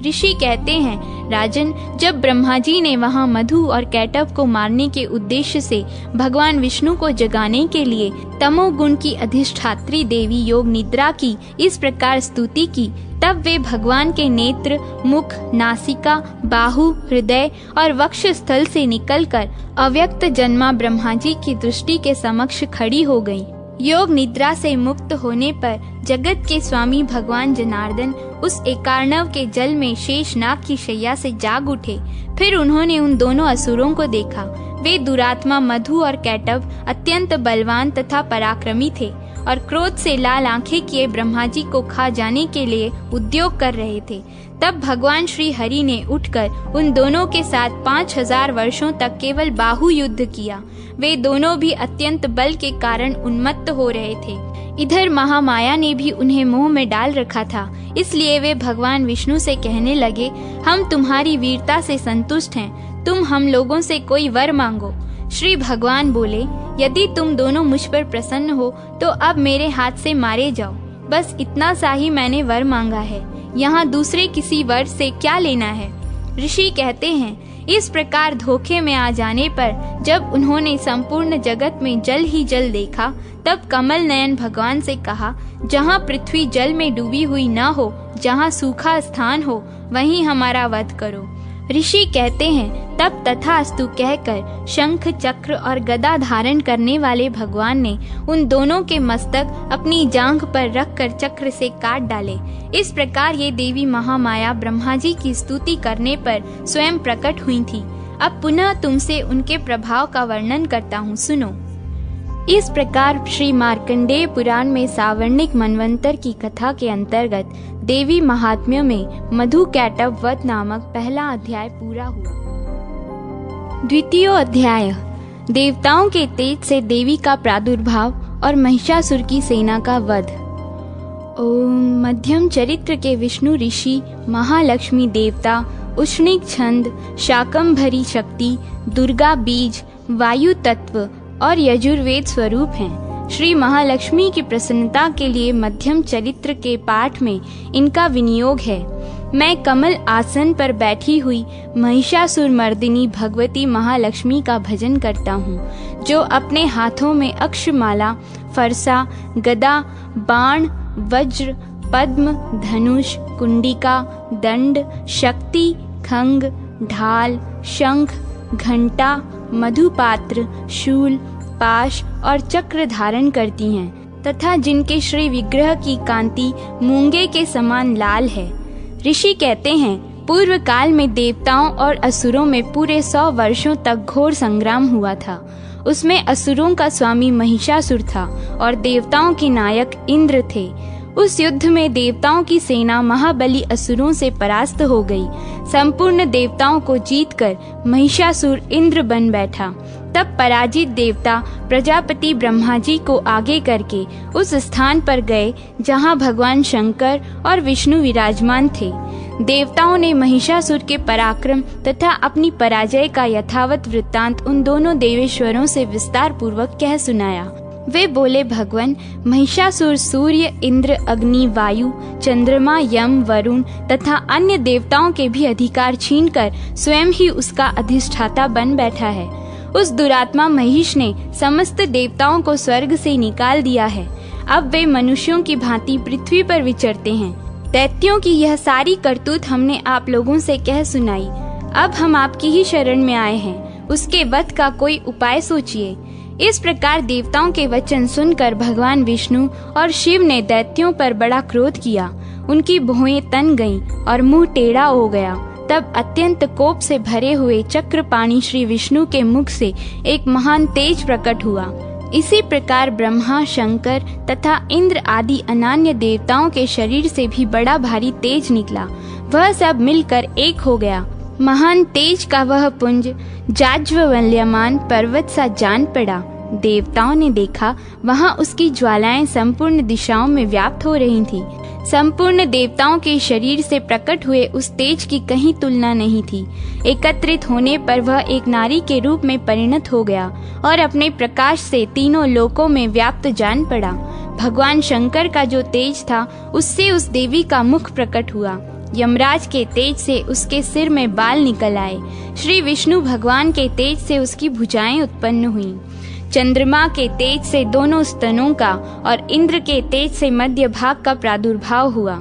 ऋषि कहते हैं, राजन, जब ब्रह्मा जी ने वहाँ मधु और कैटभ को मारने के उद्देश्य से भगवान विष्णु को जगाने के लिए तमोगुण की अधिष्ठात्री देवी योग निद्रा की इस प्रकार स्तुति की, तब वे भगवान के नेत्र, मुख, नासिका, बाहु, हृदय और वक्ष स्थल से निकलकर अव्यक्त जन्मा ब्रह्मा जी की दृष्टि के समक्ष खड़ी हो गई। योग निद्रा से मुक्त होने पर जगत के स्वामी भगवान जनार्दन उस एकार्णव के जल में शेषनाग की शैया से जाग उठे। फिर उन्होंने उन दोनों असुरों को देखा। वे दुरात्मा मधु और कैटभ अत्यंत बलवान तथा पराक्रमी थे और क्रोध से लाल आंखें किए ब्रह्मा जी को खा जाने के लिए उद्योग कर रहे थे। तब भगवान श्री हरि ने उठकर उन दोनों के साथ 5000 वर्षों तक केवल बाहु युद्ध किया। वे दोनों भी अत्यंत बल के कारण उन्मत्त हो रहे थे। इधर महामाया ने भी उन्हें मोह में डाल रखा था, इसलिए वे भगवान विष्णु से कहने लगे, हम तुम्हारी वीरता से संतुष्ट हैं, तुम हम लोगों से कोई वर मांगो। श्री भगवान बोले, यदि तुम दोनों मुझ पर प्रसन्न हो तो अब मेरे हाथ से मारे जाओ। बस इतना सा ही मैंने वर मांगा है, यहाँ दूसरे किसी वर से क्या लेना है। ऋषि कहते हैं, इस प्रकार धोखे में आ जाने पर जब उन्होंने संपूर्ण जगत में जल ही जल देखा, तब कमल नयन भगवान से कहा, जहाँ पृथ्वी जल में डूबी हुई न हो, जहाँ सूखा स्थान हो, वहीं हमारा वध करो। ऋषि कहते हैं, तब तथास्तु कहकर शंख चक्र और गदा धारण करने वाले भगवान ने उन दोनों के मस्तक अपनी जांघ पर रखकर चक्र से काट डाले। इस प्रकार ये देवी महामाया ब्रह्मा जी की स्तुति करने पर स्वयं प्रकट हुई थी। अब पुनः तुमसे उनके प्रभाव का वर्णन करता हूँ, सुनो। इस प्रकार श्री मार्कंडेय पुराण में सावर्णिक मनवंतर की कथा के अंतर्गत देवी महात्म्य में मधु कैटभ वध नामक पहला अध्याय पूरा हुआ। द्वितीय अध्याय, देवताओं के तेज से देवी का प्रादुर्भाव और महिषासुर की सेना का वध। ओम। मध्यम चरित्र के विष्णु ऋषि, महालक्ष्मी देवता, उष्णिक छंद, शाकंभरी शक्ति, दुर्गा बीज, वायु तत्व और यजुर्वेद स्वरूप हैं। श्री महालक्ष्मी की प्रसन्नता के लिए मध्यम चरित्र के पाठ में इनका विनियोग है। मैं कमल आसन पर बैठी हुई महिषासुर मर्दिनी भगवती महालक्ष्मी का भजन करता हूँ, जो अपने हाथों में अक्षमाला, फरसा, गदा, बाण, वज्र, पद्म, धनुष, कुंडिका, दंड, शक्ति, खंग, ढाल, शंख, घंटा, मधुपात्र, शूल, पाश और चक्र धारण करती हैं तथा जिनके श्री विग्रह की कांति मूंगे के समान लाल है। ऋषि कहते हैं, पूर्व काल में देवताओं और असुरों में पूरे 100 वर्षों तक घोर संग्राम हुआ था। उसमें असुरों का स्वामी महिषासुर था और देवताओं के नायक इंद्र थे। उस युद्ध में देवताओं की सेना महाबली असुरों से परास्त हो गई। संपूर्ण देवताओं को जीतकर महिषासुर इंद्र बन बैठा। तब पराजित देवता प्रजापति ब्रह्मा जी को आगे करके उस स्थान पर गए जहां भगवान शंकर और विष्णु विराजमान थे। देवताओं ने महिषासुर के पराक्रम तथा अपनी पराजय का यथावत वृत्तांत उन दोनों देवेश्वरों से विस्तार पूर्वक कह सुनाया। वे बोले, भगवान, महिषासुर सूर्य, इंद्र, अग्नि, वायु, चंद्रमा, यम, वरुण तथा अन्य देवताओं के भी अधिकार छीनकर स्वयं ही उसका अधिष्ठाता बन बैठा है। उस दुरात्मा महिष ने समस्त देवताओं को स्वर्ग से निकाल दिया है। अब वे मनुष्यों की भांति पृथ्वी पर विचरते हैं। दैत्यों की यह सारी करतूत हमने आप लोगों से कह सुनाई। अब हम आपकी ही शरण में आए हैं। उसके वध का कोई उपाय सोचिए। इस प्रकार देवताओं के वचन सुनकर भगवान विष्णु और शिव ने दैत्यों पर बड़ा क्रोध किया। उनकी भौहें तन गईं और मुंह टेढ़ा हो गया। तब अत्यंत कोप से भरे हुए चक्रपाणी श्री विष्णु के मुख से एक महान तेज प्रकट हुआ। इसी प्रकार ब्रह्मा, शंकर तथा इंद्र आदि अनान्य देवताओं के शरीर से भी बड़ा भारी तेज निकला। वह सब मिलकर एक हो गया। महान तेज का वह पुंज जाज्वल्यमान पर्वत सा जान पड़ा। देवताओं ने देखा, वहां उसकी ज्वालाएं संपूर्ण दिशाओं में व्याप्त हो रही थीं। संपूर्ण देवताओं के शरीर से प्रकट हुए उस तेज की कहीं तुलना नहीं थी। एकत्रित होने पर वह एक नारी के रूप में परिणत हो गया और अपने प्रकाश से तीनों लोकों में व्याप्त जान पड़ा। भगवान शंकर का जो तेज था, उससे उस देवी का मुख प्रकट हुआ। यमराज के तेज से उसके सिर में बाल निकल आए। श्री विष्णु भगवान के तेज से उसकी भुजाएं उत्पन्न हुईं। चंद्रमा के तेज से दोनों स्तनों का और इंद्र के तेज से मध्य भाग का प्रादुर्भाव हुआ।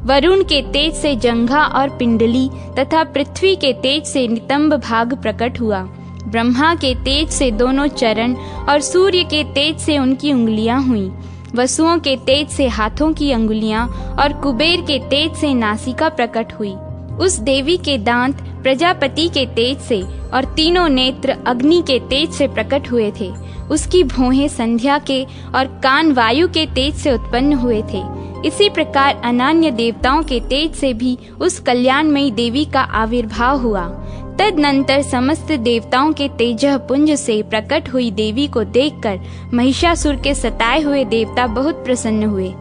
वरुण के तेज से जंघा और पिंडली तथा पृथ्वी के तेज से नितंब भाग प्रकट हुआ। ब्रह्मा के तेज से दोनों चरण और सूर्य के तेज से उनकी उंगलियां हुईं। वसुओं के तेज से हाथों की अंगुलियां और कुबेर के तेज से नासिका प्रकट हुई। उस देवी के दांत प्रजापति के तेज से और तीनों नेत्र अग्नि के तेज से प्रकट हुए थे। उसकी भौहें संध्या के और कान वायु के तेज से उत्पन्न हुए थे। इसी प्रकार अनान्य देवताओं के तेज से भी उस कल्याणमयी देवी का आविर्भाव हुआ। तदनंतर समस्त देवताओं के तेजः पुंज से प्रकट हुई देवी को देखकर महिषासुर के सताए हुए देवता बहुत प्रसन्न हुए।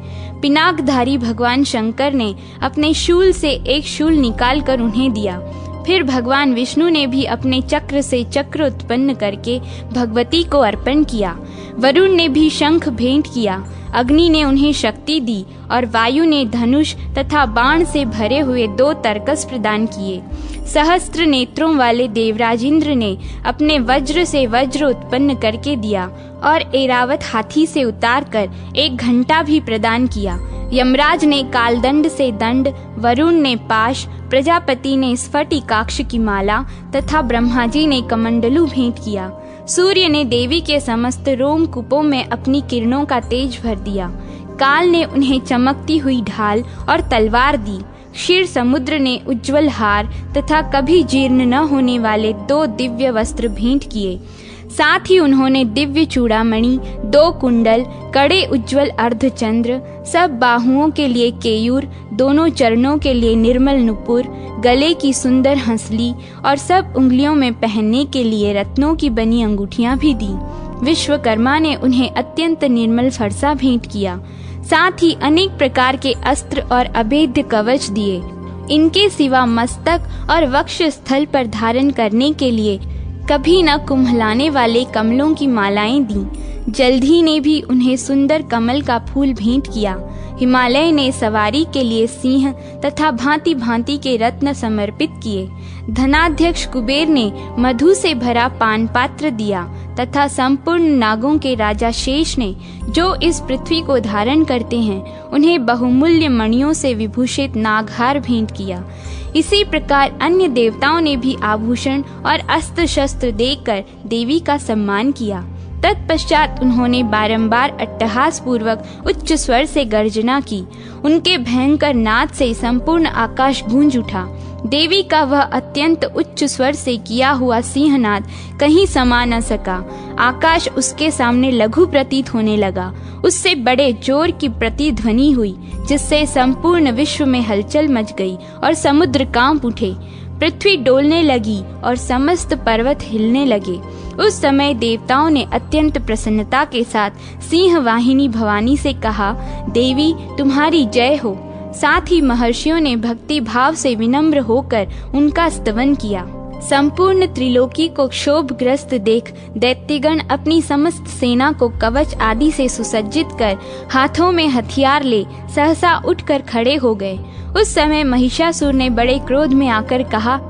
पिनाकधारी भगवान शंकर ने अपने शूल से एक शूल निकालकर उन्हें दिया। फिर भगवान विष्णु ने भी अपने चक्र से चक्र उत्पन्न करके भगवती को अर्पण किया। वरुण ने भी शंख भेंट किया। अग्नि ने उन्हें शक्ति दी और वायु ने धनुष तथा बाण से भरे हुए 2 तरकस प्रदान किए। सहस्त्र नेत्रों वाले देवराज इंद्र ने अपने वज्र से वज्र उत्पन्न करके दिया और ऐरावत हाथी से उतारकर एक घंटा भी प्रदान किया। यमराज ने कालदंड से दंड, वरुण ने पाश, प्रजापति ने स्फटिकाक्ष की माला तथा ब्रह्मा जी ने कमंडलू भेंट किया। सूर्य ने देवी के समस्त रोमकूपों में अपनी किरणों का तेज भर दिया। काल ने उन्हें चमकती हुई ढाल और तलवार दी। क्षीर समुद्र ने उज्जवल हार तथा कभी जीर्ण न होने वाले 2 दिव्य वस्त्र भेंट किए। साथ ही उन्होंने दिव्य चूड़ामणि, 2 कुंडल, कड़े उज्जवल अर्धचंद्र, सब बाहुओं के लिए केयूर, दोनों चरणों के लिए निर्मल नुपुर, गले की सुंदर हंसली और सब उंगलियों में पहनने के लिए रत्नों की बनी अंगूठियां भी दी। विश्वकर्मा ने उन्हें अत्यंत निर्मल फरसा भेंट किया। साथ ही अनेक प्रकार के अस्त्र और अभेद्य कवच दिए। इनके सिवा मस्तक और वक्ष स्थल पर धारण करने के लिए कभी न कुम्हलाने वाले कमलों की मालाएं दी। जल्दी ने भी उन्हें सुंदर कमल का फूल भेंट किया। हिमालय ने सवारी के लिए सिंह तथा भांति भांति के रत्न समर्पित किए। धनाध्यक्ष कुबेर ने मधु से भरा पान पात्र दिया तथा संपूर्ण नागों के राजा शेष ने, जो इस पृथ्वी को धारण करते हैं, उन्हें बहुमूल्य मणियों से विभूषित नागहार भेंट किया। इसी प्रकार अन्य देवताओं ने भी आभूषण और अस्त्र शस्त्र देकर देवी का सम्मान किया। तत्पश्चात उन्होंने बारंबार अट्टहास पूर्वक उच्च स्वर से गर्जना की। उनके भयंकर नाद से संपूर्ण आकाश गूंज उठा। देवी का वह अत्यंत उच्च स्वर से किया हुआ सिंहनाद कहीं समा न सका। आकाश उसके सामने लघु प्रतीत होने लगा। उससे बड़े जोर की प्रतिध्वनि हुई, जिससे संपूर्ण विश्व में हलचल मच गई और समुद्र कांप उठे। पृथ्वी डोलने लगी और समस्त पर्वत हिलने लगे। उस समय देवताओं ने अत्यंत प्रसन्नता के साथ सिंह वाहिनी भवानी से कहा, देवी तुम्हारी जय हो। साथ ही महर्षियों ने भक्ति भाव से विनम्र होकर उनका स्तवन किया। संपूर्ण त्रिलोकी को क्षोभग्रस्त देख दैत्यगण अपनी समस्त सेना को कवच आदि से सुसज्जित कर हाथों में हथियार ले सहसा उठकर खड़े हो गए। उस समय महिषासुर ने बड़े क्रोध में आकर कहा,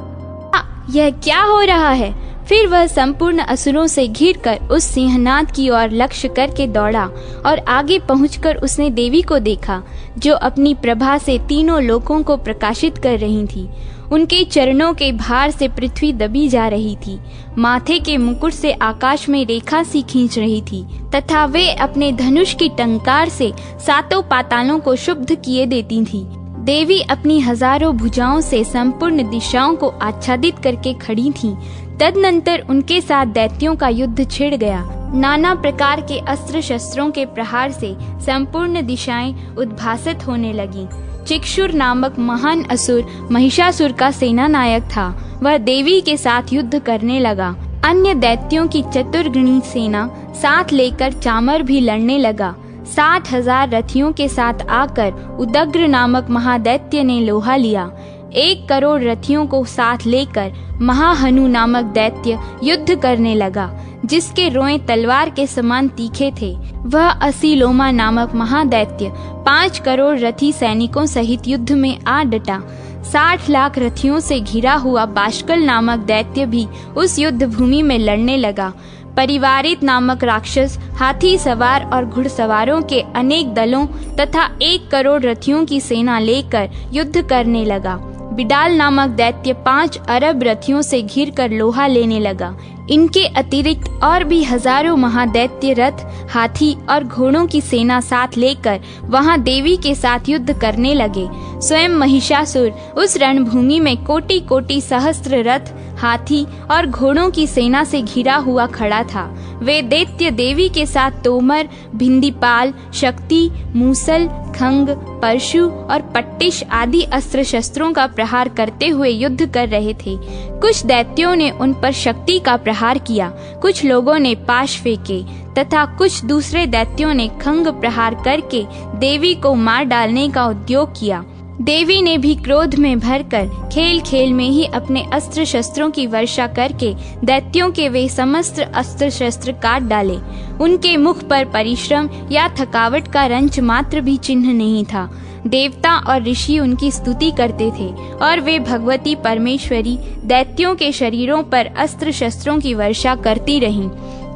यह क्या हो रहा है? फिर वह संपूर्ण असुरों से घिरकर उस सिंहनाद की ओर लक्ष्य करके दौड़ा और आगे पहुंचकर उसने देवी को देखा, जो अपनी प्रभा से तीनों लोकों को प्रकाशित कर रही थी। उनके चरणों के भार से पृथ्वी दबी जा रही थी। माथे के मुकुट से आकाश में रेखा सी खींच रही थी तथा वे अपने धनुष की टंकार से 7 पातालों को शुद्ध किए देती थी। देवी अपनी हजारों भुजाओं से संपूर्ण दिशाओं को आच्छादित करके खड़ी थीं। तदनंतर उनके साथ दैत्यों का युद्ध छिड़ गया। नाना प्रकार के अस्त्र शस्त्रों के प्रहार से संपूर्ण दिशाएं उद्भासित होने लगीं। चिक्षुर नामक महान असुर महिषासुर का सेना नायक था। वह देवी के साथ युद्ध करने लगा। अन्य दैत्यों की चतुर्गुणी सेना साथ लेकर चामर भी लड़ने लगा। 60,000 रथियों के साथ आकर उदग्र नामक महादैत्य ने लोहा लिया। 1 करोड़ रथियों को साथ लेकर महाहनु नामक दैत्य युद्ध करने लगा, जिसके रोएं तलवार के समान तीखे थे। वह असीलोमा नामक महादैत्य 5 करोड़ रथी सैनिकों सहित युद्ध में आ डटा। 60 लाख रथियों से घिरा हुआ बाष्कल नामक दैत्य भी उस युद्ध भूमि में लड़ने लगा। परिवारित नामक राक्षस हाथी सवार और घुड़सवारों के अनेक दलों तथा 1 करोड़ रथियों की सेना लेकर युद्ध करने लगा। बिडाल नामक दैत्य 5 अरब रथियों से घिरकर लोहा लेने लगा। इनके अतिरिक्त और भी हजारों महादैत्य रथ, हाथी और घोड़ों की सेना साथ लेकर वहां देवी के साथ युद्ध करने लगे। स्वयं महिषासुर उस रणभूमि में कोटि कोटि सहस्त्र रथ, हाथी और घोड़ों की सेना से घिरा हुआ खड़ा था। वे दैत्य देवी के साथ तोमर, भिंदीपाल, शक्ति, मूसल, खंग, परशु और पट्टिश आदि अस्त्र शस्त्रों का प्रहार करते हुए युद्ध कर रहे थे। कुछ दैत्यों ने उन पर शक्ति का प्रहार किया, कुछ लोगों ने पाश फेंके तथा कुछ दूसरे दैत्यों ने खंग प्रहार करके देवी को मार डालने का उद्योग किया। देवी ने भी क्रोध में भरकर खेल खेल में ही अपने अस्त्र शस्त्रों की वर्षा करके दैत्यों के वे समस्त अस्त्र शस्त्र काट डाले। उनके मुख पर परिश्रम या थकावट का रंच मात्र भी चिन्ह नहीं था। देवता और ऋषि उनकी स्तुति करते थे और वे भगवती परमेश्वरी दैत्यों के शरीरों पर अस्त्र शस्त्रों की वर्षा करती रहीं।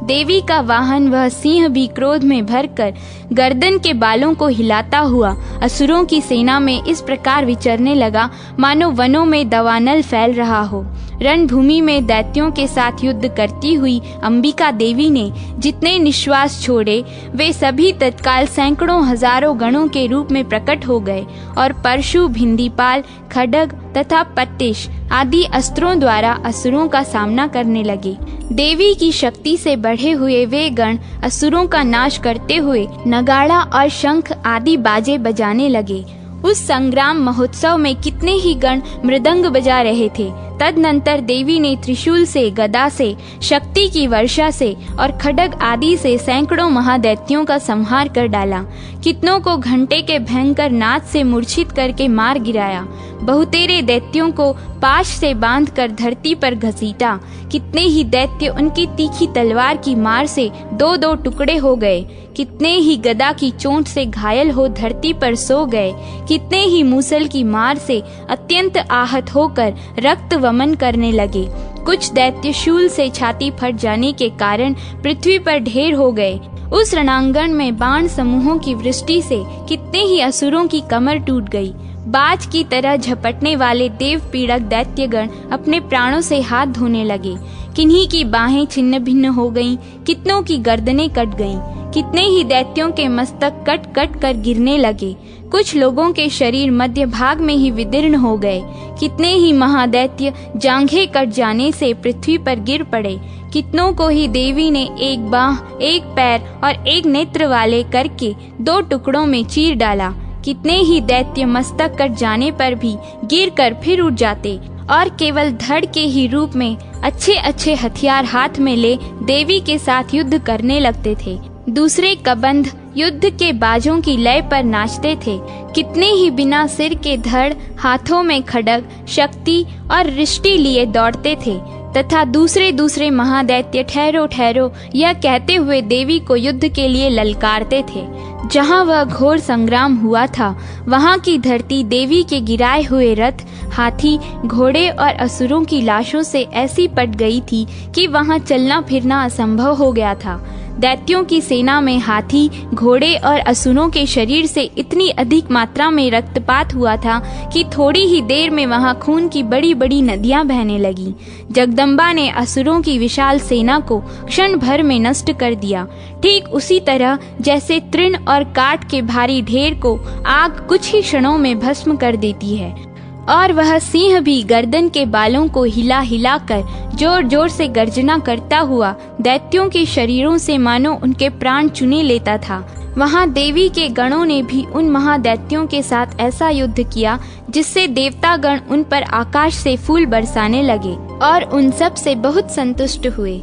देवी का वाहन वह सिंह भी क्रोध में भरकर गर्दन के बालों को हिलाता हुआ असुरों की सेना में इस प्रकार विचरने लगा मानो वनों में दावानल फैल रहा हो। रणभूमि में दैत्यों के साथ युद्ध करती हुई अंबिका देवी ने जितने निश्वास छोड़े वे सभी तत्काल सैकड़ों हजारों गणों के रूप में प्रकट हो गए और परशु, भिंडीपाल, खड्ग तथा पट्टिश आदि अस्त्रों द्वारा असुरों का सामना करने लगे। देवी की शक्ति से बढ़े हुए वे गण असुरों का नाश करते हुए नगाड़ा और शंख आदि बाजे बजाने लगे। उस संग्राम महोत्सव में कितने ही गण मृदंग बजा रहे थे। तदनंतर देवी ने त्रिशूल से, गदा से, शक्ति की वर्षा से और खड्ग आदि से सैकड़ों महादैत्यों का संहार कर डाला। कितनों को घंटे के भयंकर नाद से मूर्छित करके मार गिराया। बहुतेरे दैत्यों को पाश से बांधकर धरती पर घसीटा। कितने ही दैत्य उनकी तीखी तलवार की मार से दो दो टुकड़े हो गए। कितने ही गदा की चोट से घायल हो धरती पर सो गए। कितने ही मूसल की मार से अत्यंत आहत होकर रक्त वमन करने लगे। कुछ दैत्य शूल से छाती फट जाने के कारण पृथ्वी पर ढेर हो गए। उस रणांगण में बाण समूहों की वृष्टि से कितने ही असुरों की कमर टूट गई। बाज की तरह झपटने वाले देव पीड़क दैत्यगण अपने प्राणों से हाथ धोने लगे। किन्हीं की बाहें छिन्न भिन्न हो गईं, कितनों की गर्दनें कट गईं। कितने ही दैत्यों के मस्तक कट कट कर गिरने लगे। कुछ लोगों के शरीर मध्य भाग में ही विदीर्ण हो गए। कितने ही महादैत्य जांघें कट जाने से पृथ्वी पर गिर पड़े। कितनों को ही देवी ने एक बाह, एक पैर और एक नेत्र वाले करके दो टुकड़ों में चीर डाला। कितने ही दैत्य मस्तक कट जाने पर भी गिर कर फिर उठ जाते और केवल धड़ के ही रूप में अच्छे अच्छे हथियार हाथ में ले देवी के साथ युद्ध करने लगते थे। दूसरे कबंध युद्ध के बाजों की लय पर नाचते थे। कितने ही बिना सिर के धड़, हाथों में खड्ग, शक्ति और रिष्टि लिए दौड़ते थे तथा दूसरे दूसरे महादैत्य ठहरो ठहरो यह कहते हुए देवी को युद्ध के लिए ललकारते थे। जहाँ वह घोर संग्राम हुआ था वहाँ की धरती देवी के गिराए हुए रथ, हाथी, घोड़े और असुरों की लाशों से ऐसी पट गई थी कि वहाँ चलना फिरना असंभव हो गया था। दैत्यों की सेना में हाथी, घोड़े और असुरों के शरीर से इतनी अधिक मात्रा में रक्तपात हुआ था कि थोड़ी ही देर में वहां खून की बड़ी बड़ी नदियां बहने लगीं। जगदम्बा ने असुरों की विशाल सेना को क्षण भर में नष्ट कर दिया। ठीक उसी तरह जैसे तृण और काठ के भारी ढेर को आग कुछ ही क्षणों में भस्म कर देती है, और वह सिंह भी गर्दन के बालों को हिला हिला कर जोर जोर से गर्जना करता हुआ दैत्यों के शरीरों से मानो उनके प्राण चुने लेता था। वहां देवी के गणों ने भी उन महादैत्यों के साथ ऐसा युद्ध किया जिससे देवतागण उन पर आकाश से फूल बरसाने लगे और उन सब से बहुत संतुष्ट हुए।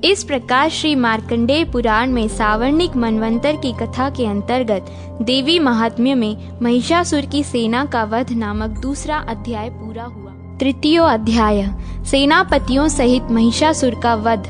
इस प्रकार श्री मार्कंडेय पुराण में सावर्णिक मनवंतर की कथा के अंतर्गत देवी महात्म्य में महिषासुर की सेना का वध नामक दूसरा अध्याय पूरा हुआ। तृतीय अध्याय, सेनापतियों सहित महिषासुर का वध।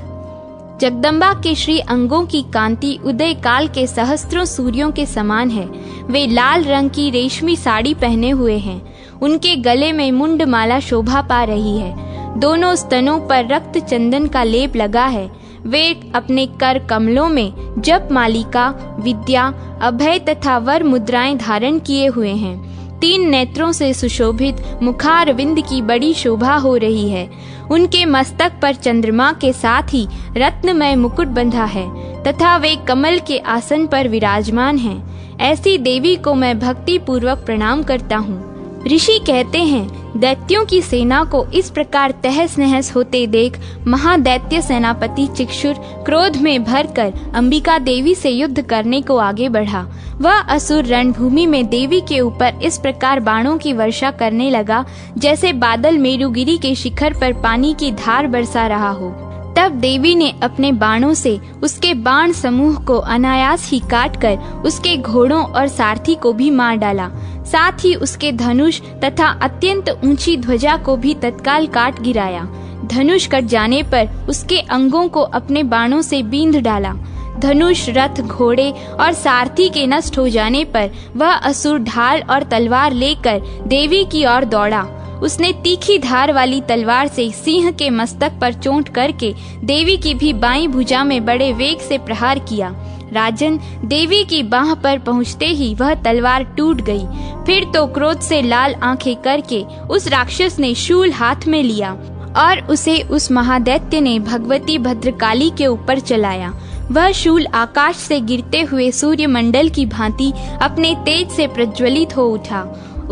जगदम्बा के श्री अंगों की कांति उदय काल के सहस्त्रों सूर्यों के समान है। वे लाल रंग की रेशमी साड़ी पहने हुए हैं। उनके गले में मुंड माला शोभा पा रही है। दोनों स्तनों पर रक्त चंदन का लेप लगा है। वे अपने कर कमलों में जप मालिका, विद्या, अभय तथा वर मुद्राएं धारण किए हुए हैं। 3 नेत्रों से सुशोभित मुखारविंद की बड़ी शोभा हो रही है। उनके मस्तक पर चंद्रमा के साथ ही रत्नमय मुकुट बंधा है तथा वे कमल के आसन पर विराजमान हैं। ऐसी देवी को मैं भक्ति पूर्वक प्रणाम करता हूँ। ऋषि कहते हैं, दैत्यों की सेना को इस प्रकार तहस नहस होते देख महादैत्य सेनापति चिक्षुर क्रोध में भरकर अंबिका देवी से युद्ध करने को आगे बढ़ा। वह असुर रणभूमि में देवी के ऊपर इस प्रकार बाणों की वर्षा करने लगा जैसे बादल मेरुगिरी के शिखर पर पानी की धार बरसा रहा हो। तब देवी ने अपने बाणों से उसके बाण समूह को अनायास ही काटकर उसके घोड़ों और सारथी को भी मार डाला। साथ ही उसके धनुष तथा अत्यंत ऊंची ध्वजा को भी तत्काल काट गिराया। धनुष कट जाने पर उसके अंगों को अपने बाणों से बींध डाला। धनुष, रथ, घोड़े और सारथी के नष्ट हो जाने पर वह असुर ढाल और तलवार लेकर देवी की ओर दौड़ा उसने तीखी धार वाली तलवार से सिंह के मस्तक पर चोट करके देवी की भी बाईं भुजा में बड़े वेग से प्रहार किया। राजन, देवी की बाह पर पहुंचते ही वह तलवार टूट गई। फिर तो क्रोध से लाल आंखें करके उस राक्षस ने शूल हाथ में लिया और उसे उस महादैत्य ने भगवती भद्रकाली के ऊपर चलाया। वह शूल आकाश से गिरते हुए सूर्यमंडल की भांति अपने तेज से प्रज्वलित हो उठा।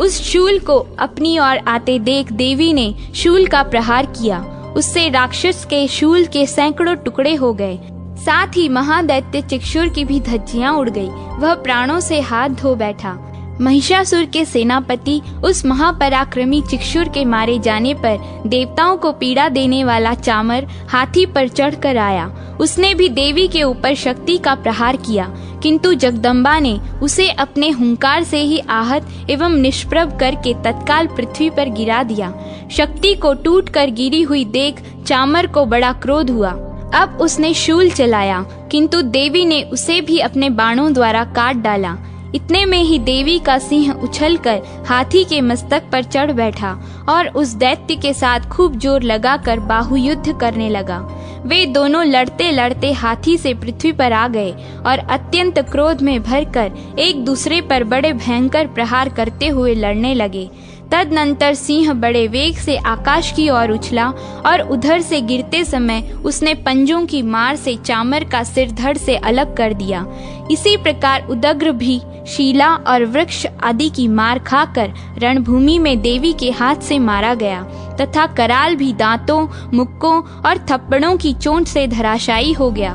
उस शूल को अपनी ओर आते देख देवी ने शूल का प्रहार किया। उससे राक्षस के शूल के सैकड़ों टुकड़े हो गए। साथ ही महादैत्य चिक्षुर की भी धज्जियां उड़ गई। वह प्राणों से हाथ धो बैठा। महिषासुर के सेनापति उस महापराक्रमी चिक्षुर के मारे जाने पर देवताओं को पीड़ा देने वाला चामर हाथी पर चढ़कर आया। उसने भी देवी के ऊपर शक्ति का प्रहार किया, किंतु जगदम्बा ने उसे अपने हुंकार से ही आहत एवं निष्प्रभ करके तत्काल पृथ्वी पर गिरा दिया। शक्ति को टूट कर गिरी हुई देख चामर को बड़ा क्रोध हुआ। अब उसने शूल चलाया, किंतु देवी ने उसे भी अपने बाणों द्वारा काट डाला। इतने में ही देवी का सिंह उछलकर हाथी के मस्तक पर चढ़ बैठा और उस दैत्य के साथ खूब जोर लगाकर बाहुयुद्ध करने लगा। वे दोनों लड़ते लड़ते हाथी से पृथ्वी पर आ गए और अत्यंत क्रोध में भरकर एक दूसरे पर बड़े भयंकर प्रहार करते हुए लड़ने लगे। तदनंतर सिंह बड़े वेग से आकाश की ओर उछला और उधर से गिरते समय उसने पंजों की मार से चामर का सिर धड़ से अलग कर दिया। इसी प्रकार उदग्र भी शीला और वृक्ष आदि की मार खाकर रणभूमि में देवी के हाथ से मारा गया तथा कराल भी दांतों, मुक्कों और थप्पड़ों की चोट से धराशायी हो गया।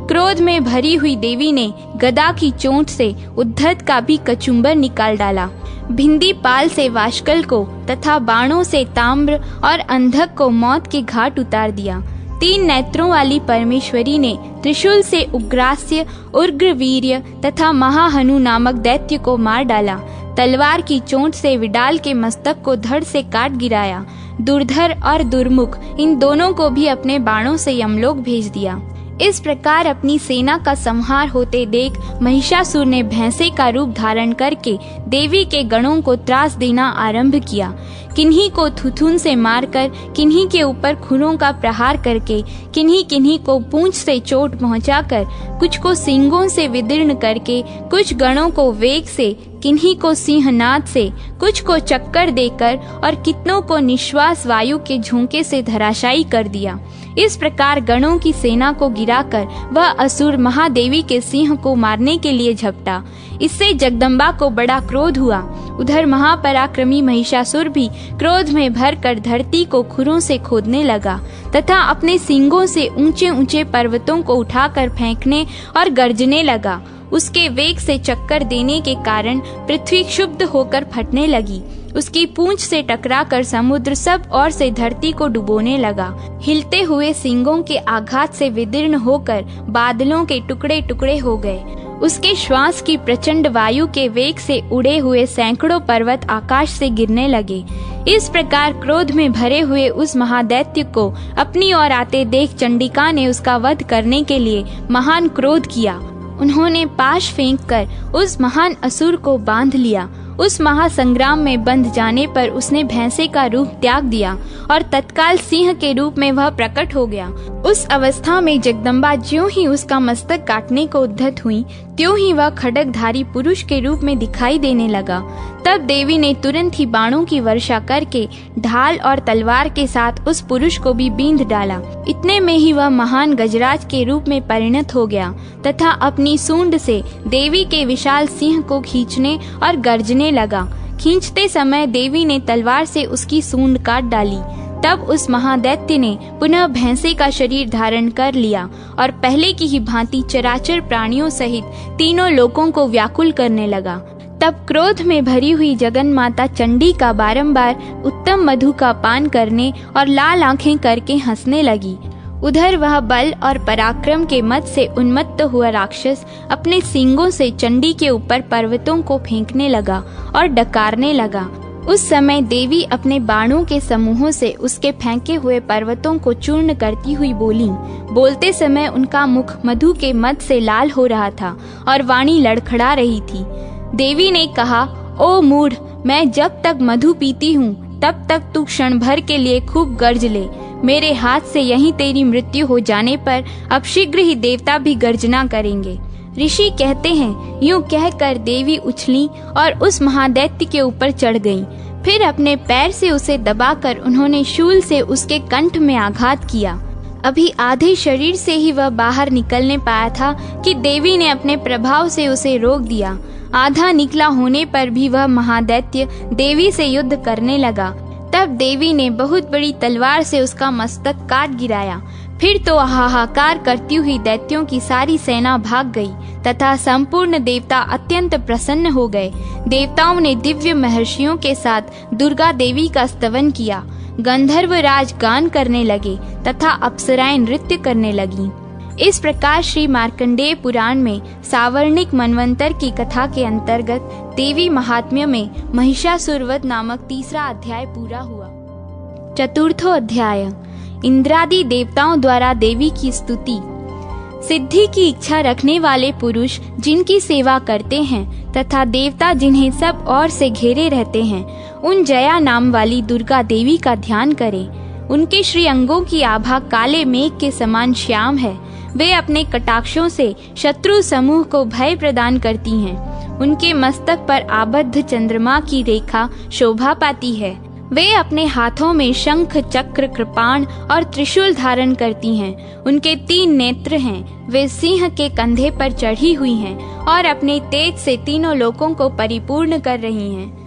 क्रोध में भरी हुई देवी ने गदा की चोट से उद्धत का भी कचुम्बर निकाल डाला। भिंदी पाल से वाशकल को तथा बाणों से ताम्र और अंधक को मौत के घाट उतार दिया। 3 नेत्रों वाली परमेश्वरी ने त्रिशूल से उग्रास्य, उग्रवीर्य तथा महाहनु नामक दैत्य को मार डाला। तलवार की चोट से विडाल के मस्तक को धड़ से काट गिराया। दुर्धर और दुर्मुख इन दोनों को भी अपने बाणों से यमलोक भेज दिया। इस प्रकार अपनी सेना का संहार होते देख महिषासुर ने भैंसे का रूप धारण करके देवी के गणों को त्रास देना आरंभ किया। किन्हीं को थुथुन से मारकर, किन्हीं के ऊपर खुरों का प्रहार करके, किन्हीं को पूंछ से चोट पहुंचाकर, कुछ को सींगों से विदीर्ण करके, कुछ गणों को वेग से, किन्हीं को सिंहनाद से, कुछ को चक्कर देकर और कितनों को निश्वास वायु के झोंके से धराशायी कर दिया। इस प्रकार गणों की सेना को गिराकर वह असुर महादेवी के सिंह को मारने के लिए झपटा। इससे जगदम्बा को बड़ा क्रोध हुआ। उधर महापराक्रमी महिषासुर भी क्रोध में भरकर धरती को खुरों से खोदने लगा तथा अपने सींगों से ऊंचे ऊंचे पर्वतों को उठाकर फेंकने और गर्जने लगा। उसके वेग से चक्कर देने के कारण पृथ्वी क्षुब्ध होकर फटने लगी। उसकी पूंछ से टकराकर समुद्र सब ओर से धरती को डुबोने लगा। हिलते हुए सींगों के आघात से विदीर्ण होकर बादलों के टुकड़े टुकड़े हो गए। उसके श्वास की प्रचंड वायु के वेग से उड़े हुए सैकड़ों पर्वत आकाश से गिरने लगे। इस प्रकार क्रोध में भरे हुए उस महादैत्य को अपनी ओर आते देख चंडिका ने उसका वध करने के लिए महान क्रोध किया। उन्होंने पाश फेंककर उस महान असुर को बांध लिया। उस महासंग्राम में बंध जाने पर उसने भैंसे का रूप त्याग दिया और तत्काल सिंह के रूप में वह प्रकट हो गया। उस अवस्था में जगदम्बा ज्यों ही उसका मस्तक काटने को उद्यत हुई, त्यों ही वह खड्गधारी पुरुष के रूप में दिखाई देने लगा। तब देवी ने तुरंत ही बाणों की वर्षा करके ढाल और तलवार के साथ उस पुरुष को भी बींध डाला। इतने में ही वह महान गजराज के रूप में परिणत हो गया तथा अपनी सूंड से देवी के विशाल सिंह को खींचने और गर्जने लगा। खींचते समय देवी ने तलवार से उसकी सूंड काट डाली। तब उस महादैत्य ने पुनः भैंसे का शरीर धारण कर लिया और पहले की ही भांति चराचर प्राणियों सहित तीनों लोकों को व्याकुल करने लगा। तब क्रोध में भरी हुई जगन माता चंडी का बारंबार उत्तम मधु का पान करने और लाल आंखें करके हंसने लगी। उधर वह बल और पराक्रम के मद से उन्मत्त हुआ राक्षस अपने सींगों से चंडी के ऊपर पर्वतों को फेंकने लगा और डकारने लगा। उस समय देवी अपने बाणों के समूहों से उसके फेंके हुए पर्वतों को चूर्ण करती हुई बोली। बोलते समय उनका मुख मधु के मद से लाल हो रहा था और वाणी लड़खड़ा रही थी। देवी ने कहा, ओ मूढ़, मैं जब तक मधु पीती हूँ तब तक तू क्षण भर के लिए खूब गर्ज ले। मेरे हाथ से यहीं तेरी मृत्यु हो जाने पर अब शीघ्र ही देवता भी गर्जना करेंगे। ऋषि कहते हैं, यूं कहकर देवी उछली और उस महादैत्य के ऊपर चढ़ गईं। फिर अपने पैर से उसे दबाकर उन्होंने शूल से उसके कंठ में आघात किया। अभी आधे शरीर से ही वह बाहर निकलने पाया था कि देवी ने अपने प्रभाव से उसे रोक दिया। आधा निकला होने पर भी वह महादैत्य देवी से युद्ध करने लगा। तब देवी ने बहुत बड़ी तलवार से उसका मस्तक काट गिराया। फिर तो हाहाकार करती हुई दैत्यों की सारी सेना भाग गई तथा संपूर्ण देवता अत्यंत प्रसन्न हो गए। देवताओं ने दिव्य महर्षियों के साथ दुर्गा देवी का स्तवन किया। गंधर्व राज गान करने लगे तथा अप्सराएं नृत्य करने लगीं। इस प्रकार श्री मार्कंडेय पुराण में सावर्णिक मनवंतर की कथा के अंतर्गत देवी महात्म्य में महिषासुरवध नामक तीसरा अध्याय पूरा हुआ। चतुर्थो अध्याय, इंद्रादि देवताओं द्वारा देवी की स्तुति। सिद्धि की इच्छा रखने वाले पुरुष जिनकी सेवा करते हैं तथा देवता जिन्हें सब ओर से घेरे रहते हैं, उन जया नाम वाली दुर्गा देवी का ध्यान करें। उनके श्री अंगों की आभा काले मेघ के समान श्याम है। वे अपने कटाक्षों से शत्रु समूह को भय प्रदान करती हैं। उनके मस्तक पर आबद्ध चंद्रमा की रेखा शोभा पाती है। वे अपने हाथों में शंख, चक्र, कृपाण और त्रिशूल धारण करती हैं। उनके 3 नेत्र हैं। वे सिंह के कंधे पर चढ़ी हुई हैं और अपने तेज से तीनों लोकों को परिपूर्ण कर रही हैं।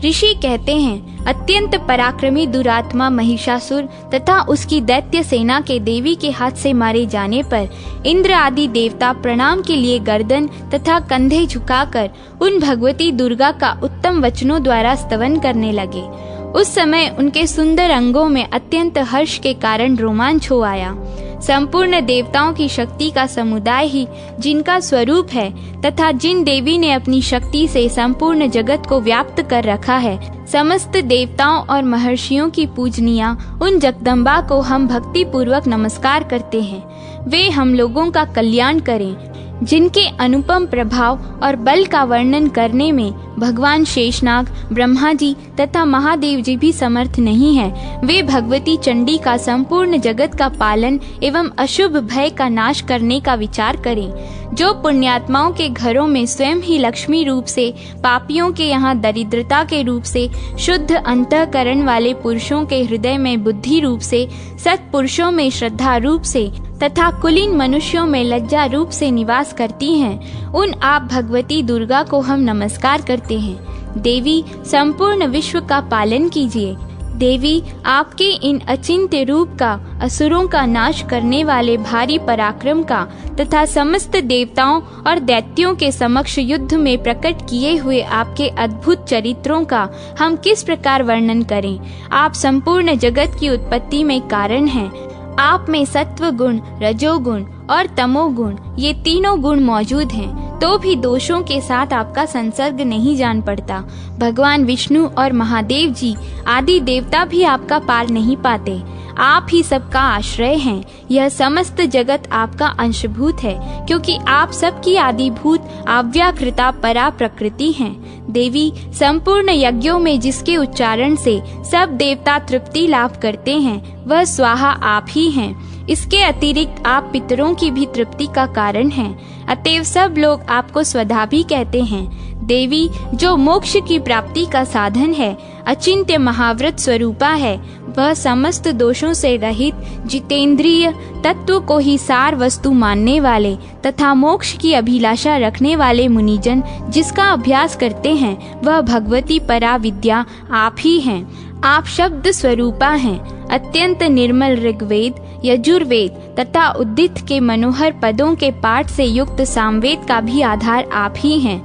ऋषि कहते हैं, अत्यंत पराक्रमी दुरात्मा महिषासुर तथा उसकी दैत्य सेना के देवी के हाथ से मारे जाने पर इंद्र आदि देवता प्रणाम के लिए गर्दन तथा कंधे झुकाकर उन भगवती दुर्गा का उत्तम वचनों द्वारा स्तवन करने लगे। उस समय उनके सुंदर अंगों में अत्यंत हर्ष के कारण रोमांच हो आया। संपूर्ण देवताओं की शक्ति का समुदाय ही जिनका स्वरूप है तथा जिन देवी ने अपनी शक्ति से संपूर्ण जगत को व्याप्त कर रखा है, समस्त देवताओं और महर्षियों की पूजनिया उन जगदम्बा को हम भक्ति पूर्वक नमस्कार करते हैं। वे हम लोगों का कल्याण करें। जिनके अनुपम प्रभाव और बल का वर्णन करने में भगवान शेषनाग, ब्रह्मा जी तथा महादेव जी भी समर्थ नहीं है, वे भगवती चंडी का संपूर्ण जगत का पालन एवं अशुभ भय का नाश करने का विचार करें। जो पुण्यात्माओं के घरों में स्वयं ही लक्ष्मी रूप से, पापियों के यहाँ दरिद्रता के रूप से, शुद्ध अंतःकरण वाले पुरुषों के हृदय में बुद्धि रूप से, सत्पुरुषों में श्रद्धा रूप से तथा कुलीन मनुष्यों में लज्जा रूप से निवास करती हैं, उन आप भगवती दुर्गा को हम नमस्कार करते हैं। देवी, संपूर्ण विश्व का पालन कीजिए। देवी, आपके इन अचिंत्य रूप का, असुरों का नाश करने वाले भारी पराक्रम का तथा समस्त देवताओं और दैत्यों के समक्ष युद्ध में प्रकट किए हुए आपके अद्भुत चरित्रों का हम किस प्रकार वर्णन करें। आप संपूर्ण जगत की उत्पत्ति में कारण हैं। आप में सत्व गुण, रजोगुण और तमोगुण, ये तीनों गुण मौजूद हैं, तो भी दोषों के साथ आपका संसर्ग नहीं जान पड़ता। भगवान विष्णु और महादेव जी आदि देवता भी आपका पार नहीं पाते। आप ही सबका आश्रय हैं। यह समस्त जगत आपका अंशभूत है, क्योंकि आप सबकी आदिभूत अव्याकृता परा प्रकृति हैं। देवी, संपूर्ण यज्ञों में जिसके उच्चारण से सब देवता तृप्ति लाभ करते हैं, वह स्वाहा आप ही हैं। इसके अतिरिक्त आप पितरों की भी तृप्ति का कारण हैं। अतएव सब लोग आपको स्वधा भी कहते हैं। देवी, जो मोक्ष की प्राप्ति का साधन है, अचिंत्य महाव्रत स्वरूपा है, वह समस्त दोषों से रहित, जितेंद्रिय, तत्व को ही सार वस्तु मानने वाले तथा मोक्ष की अभिलाषा रखने वाले मुनिजन जिसका अभ्यास करते हैं, वह भगवती परा विद्या आप ही हैं। आप शब्द स्वरूपा हैं। अत्यंत निर्मल ऋग्वेद, यजुर्वेद तथा उद्दित के मनोहर पदों के पाठ से युक्त सामवेद का भी आधार आप ही हैं।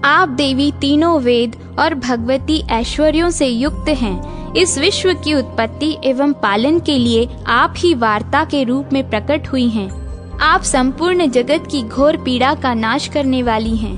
आप देवी तीनों वेद और भगवती ऐश्वर्यों से युक्त हैं। इस विश्व की उत्पत्ति एवं पालन के लिए आप ही वार्ता के रूप में प्रकट हुई हैं। आप संपूर्ण जगत की घोर पीड़ा का नाश करने वाली हैं।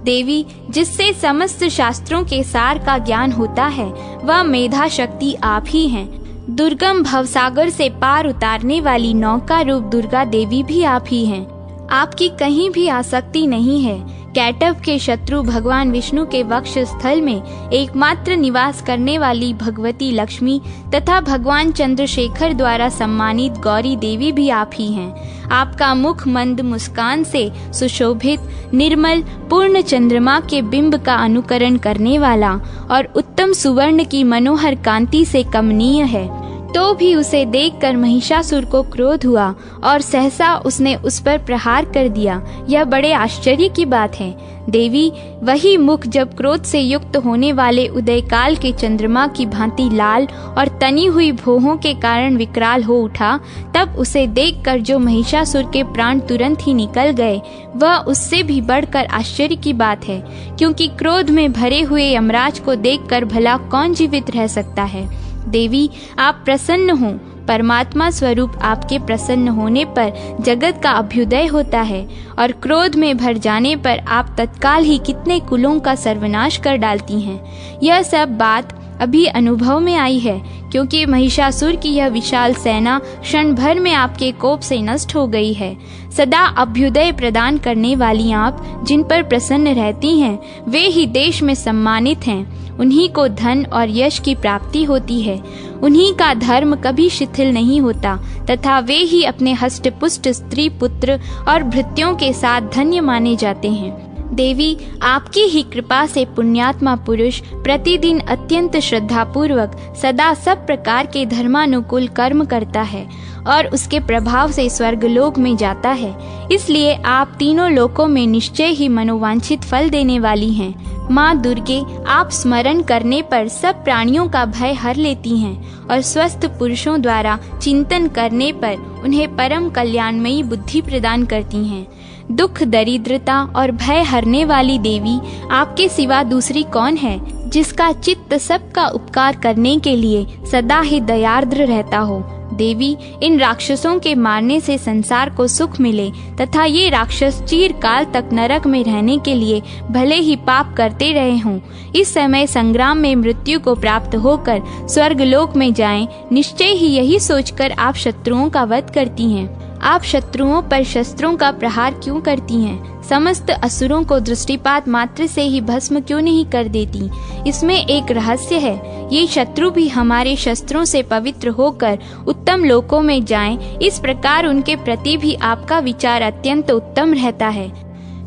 देवी, जिससे समस्त शास्त्रों के सार का ज्ञान होता है, वह मेधा शक्ति आप ही हैं। दुर्गम भवसागर से पार उतारने वाली नौका रूप दुर्गा देवी भी आप ही हैं। आपकी कहीं भी आसक्ति नहीं है। कैटभ के शत्रु भगवान विष्णु के वक्ष स्थल में एकमात्र निवास करने वाली भगवती लक्ष्मी तथा भगवान चंद्रशेखर द्वारा सम्मानित गौरी देवी भी आप ही हैं। आपका मुख मंद मुस्कान से सुशोभित, निर्मल, पूर्ण चंद्रमा के बिंब का अनुकरण करने वाला और उत्तम सुवर्ण की मनोहर कांति से कमनीय है। तो भी उसे देखकर महिषासुर को क्रोध हुआ और सहसा उसने उस पर प्रहार कर दिया। यह बड़े आश्चर्य की बात है। देवी, वही मुख जब क्रोध से युक्त होने वाले उदयकाल के चंद्रमा की भांति लाल और तनी हुई भौहों के कारण विकराल हो उठा, तब उसे देखकर जो महिषासुर के प्राण तुरंत ही निकल गए, वह उससे भी बढ़कर आश्चर्य की बात है, क्योंकि क्रोध में भरे हुए यमराज को देखकर भला कौन जीवित रह सकता है। देवी, आप प्रसन्न हो। परमात्मा स्वरूप आपके प्रसन्न होने पर जगत का अभ्युदय होता है और क्रोध में भर जाने पर आप तत्काल ही कितने कुलों का सर्वनाश कर डालती हैं। यह सब बात अभी अनुभव में आई है, क्योंकि महिषासुर की यह विशाल सेना क्षण भर में आपके कोप से नष्ट हो गई है। सदा अभ्युदय प्रदान करने वाली आप जिन पर प्रसन्न रहती हैं, वे ही देश में सम्मानित हैं। उन्हीं को धन और यश की प्राप्ति होती है। उन्हीं का धर्म कभी शिथिल नहीं होता तथा वे ही अपने हष्टपुष्ट स्त्री पुत्र और भृत्यों के साथ धन्य माने जाते हैं। देवी, आपकी ही कृपा से पुण्यात्मा पुरुष प्रतिदिन अत्यंत श्रद्धापूर्वक सदा सब प्रकार के धर्मानुकूल कर्म करता है और उसके प्रभाव से स्वर्गलोक में जाता है। इसलिए आप तीनों लोकों में निश्चय ही मनोवांछित फल देने वाली हैं। माँ दुर्गे, आप स्मरण करने पर सब प्राणियों का भय हर लेती हैं और स्वस्थ पुरुषों द्वारा चिंतन करने पर उन्हें परम कल्याणमयी बुद्धि प्रदान करती हैं। दुख, दरिद्रता और भय हरने वाली देवी, आपके सिवा दूसरी कौन है जिसका चित्त सबका उपकार करने के लिए सदा ही दयार्द्र रहता हो। देवी, इन राक्षसों के मारने से संसार को सुख मिले तथा ये राक्षस चिरकाल तक नरक में रहने के लिए भले ही पाप करते रहे हों, इस समय संग्राम में मृत्यु को प्राप्त होकर स्वर्गलोक में जाएं, निश्चय ही यही सोचकर आप शत्रुओं का वध करती हैं। आप शत्रुओं पर शस्त्रों का प्रहार क्यों करती हैं? समस्त असुरों को दृष्टिपात मात्र से ही भस्म क्यों नहीं कर देती? इसमें एक रहस्य है। ये शत्रु भी हमारे शस्त्रों से पवित्र होकर उत्तम लोकों में जाएं, इस प्रकार उनके प्रति भी आपका विचार अत्यंत उत्तम रहता है।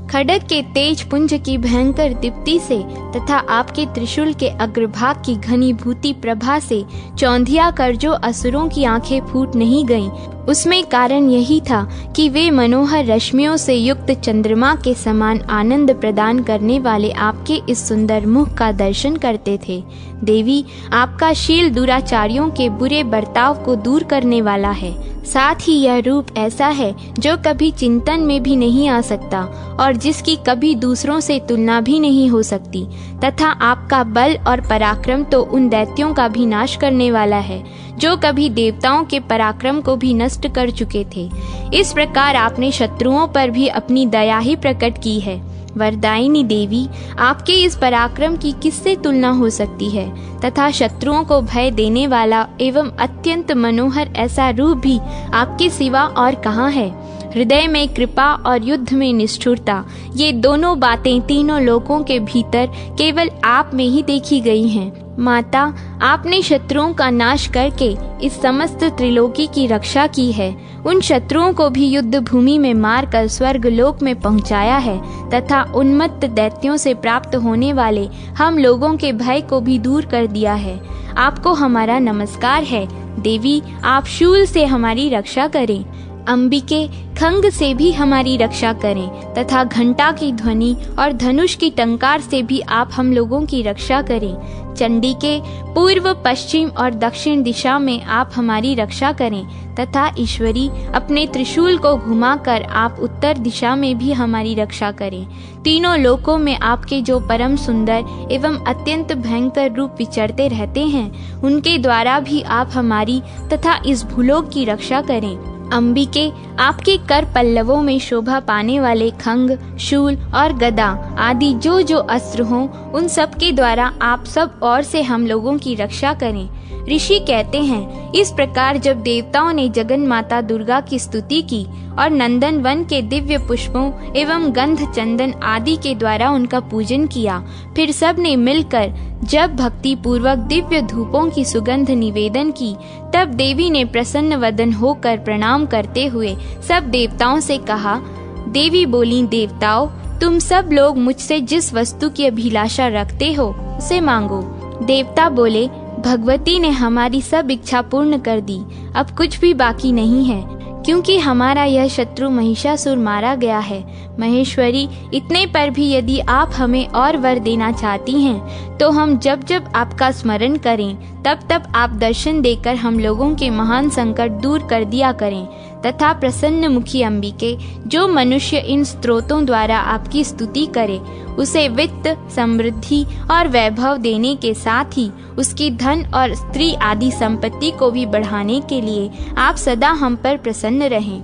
खड्ग के तेज पुंज की भयंकर दीप्ति से तथा आपके त्रिशूल के अग्रभाग की घनीभूति प्रभा से चौंधिया कर जो असुरों की आंखें फूट नहीं गईं, उसमें कारण यही था कि वे मनोहर रश्मियों से युक्त चंद्रमा के समान आनंद प्रदान करने वाले आपके इस सुंदर मुख का दर्शन करते थे। देवी, आपका शील दुराचारियों के बुरे बर्ताव को दूर करने वाला है। साथ ही यह रूप ऐसा है जो कभी चिंतन में भी नहीं आ सकता और जिसकी कभी दूसरों से तुलना भी नहीं हो सकती, तथा आपका बल और पराक्रम तो उन दैत्यों का भी नाश करने वाला है जो कभी देवताओं के पराक्रम को भी नष्ट कर चुके थे। इस प्रकार आपने शत्रुओं पर भी अपनी दया ही प्रकट की है। वरदायिनी देवी, आपके इस पराक्रम की किससे तुलना हो सकती है तथा शत्रुओं को भय देने वाला एवं अत्यंत मनोहर ऐसा रूप भी आपके सिवा और कहाँ है? हृदय में कृपा और युद्ध में निष्ठुरता, ये दोनों बातें तीनों लोकों के भीतर केवल आप में ही देखी गई हैं। माता, आपने शत्रुओं का नाश करके इस समस्त त्रिलोकी की रक्षा की है। उन शत्रुओं को भी युद्ध भूमि में मारकर स्वर्गलोक में पहुंचाया है तथा उन्मत्त दैत्यों से प्राप्त होने वाले हम लोगों के भय को भी दूर कर दिया है। आपको हमारा नमस्कार है। देवी, आप शूल से हमारी रक्षा करें। अंबिके, खंग से भी हमारी रक्षा करें तथा घंटा की ध्वनि और धनुष की टंकार से भी आप हम लोगों की रक्षा करें। चंडिके, पूर्व, पश्चिम और दक्षिण दिशा में आप हमारी रक्षा करें तथा ईश्वरी, अपने त्रिशूल को घुमाकर आप उत्तर दिशा में भी हमारी रक्षा करें। तीनों लोकों में आपके जो परम सुंदर एवं अत्यंत भयंकर रूप विचरते रहते हैं, उनके द्वारा भी आप हमारी तथा इस भूलोक की रक्षा करें। अंबिके, आपके कर पल्लवों में शोभा पाने वाले खंग, शूल और गदा आदि जो जो अस्त्र हों, उन सब के द्वारा आप सब और से हम लोगों की रक्षा करें। ऋषि कहते हैं, इस प्रकार जब देवताओं ने जगन माता दुर्गा की स्तुति की और नंदन वन के दिव्य पुष्पों एवं गंध चंदन आदि के द्वारा उनका पूजन किया, फिर सब ने मिलकर जब भक्ति पूर्वक दिव्य धूपों की सुगंध निवेदन की, तब देवी ने प्रसन्न वदन होकर प्रणाम करते हुए सब देवताओं से कहा। देवी बोली, देवताओं, तुम सब लोग मुझसे जिस वस्तु की अभिलाषा रखते हो उसे मांगो। देवता बोले, भगवती ने हमारी सब इच्छा पूर्ण कर दी, अब कुछ भी बाकी नहीं है, क्योंकि हमारा यह शत्रु महिषासुर मारा गया है। महेश्वरी, इतने पर भी यदि आप हमें और वर देना चाहती हैं, तो हम जब जब आपका स्मरण करें तब तब आप दर्शन देकर हम लोगों के महान संकट दूर कर दिया करें, तथा प्रसन्न मुखी अंबिके, जो मनुष्य इन स्तोत्रों द्वारा आपकी स्तुति करे, उसे वित्त, समृद्धि और वैभव देने के साथ ही उसकी धन और स्त्री आदि संपत्ति को भी बढ़ाने के लिए आप सदा हम पर प्रसन्न रहें।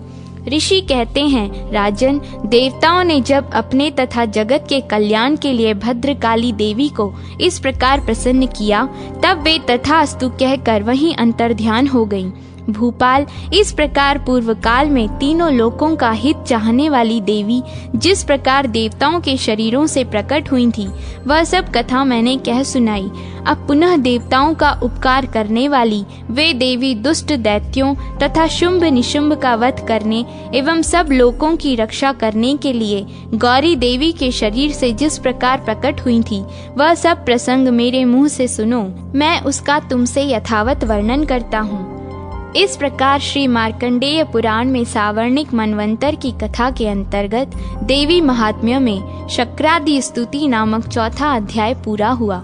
ऋषि कहते हैं, राजन, देवताओं ने जब अपने तथा जगत के कल्याण के लिए भद्रकाली देवी को इस प्रकार प्रसन्न किया, तब वे तथास्तु कहकर वहीं अंतर्ध्यान हो गईं। भूपाल, इस प्रकार पूर्व काल में तीनों लोकों का हित चाहने वाली देवी जिस प्रकार देवताओं के शरीरों से प्रकट हुई थी, वह सब कथा मैंने कह सुनाई। अब पुनः देवताओं का उपकार करने वाली वे देवी दुष्ट दैत्यों तथा शुंभ निशुंभ का वध करने एवं सब लोकों की रक्षा करने के लिए गौरी देवी के शरीर से जिस प्रकार प्रकट हुई थी, वह सब प्रसंग मेरे मुंह से सुनो, मैं उसका तुमसे यथावत वर्णन करता हूँ। इस प्रकार श्री मार्कंडेय पुराण में सावर्णिक मनवंतर की कथा के अंतर्गत देवी महात्म्य में शक्रादि स्तुति नामक चौथा अध्याय पूरा हुआ।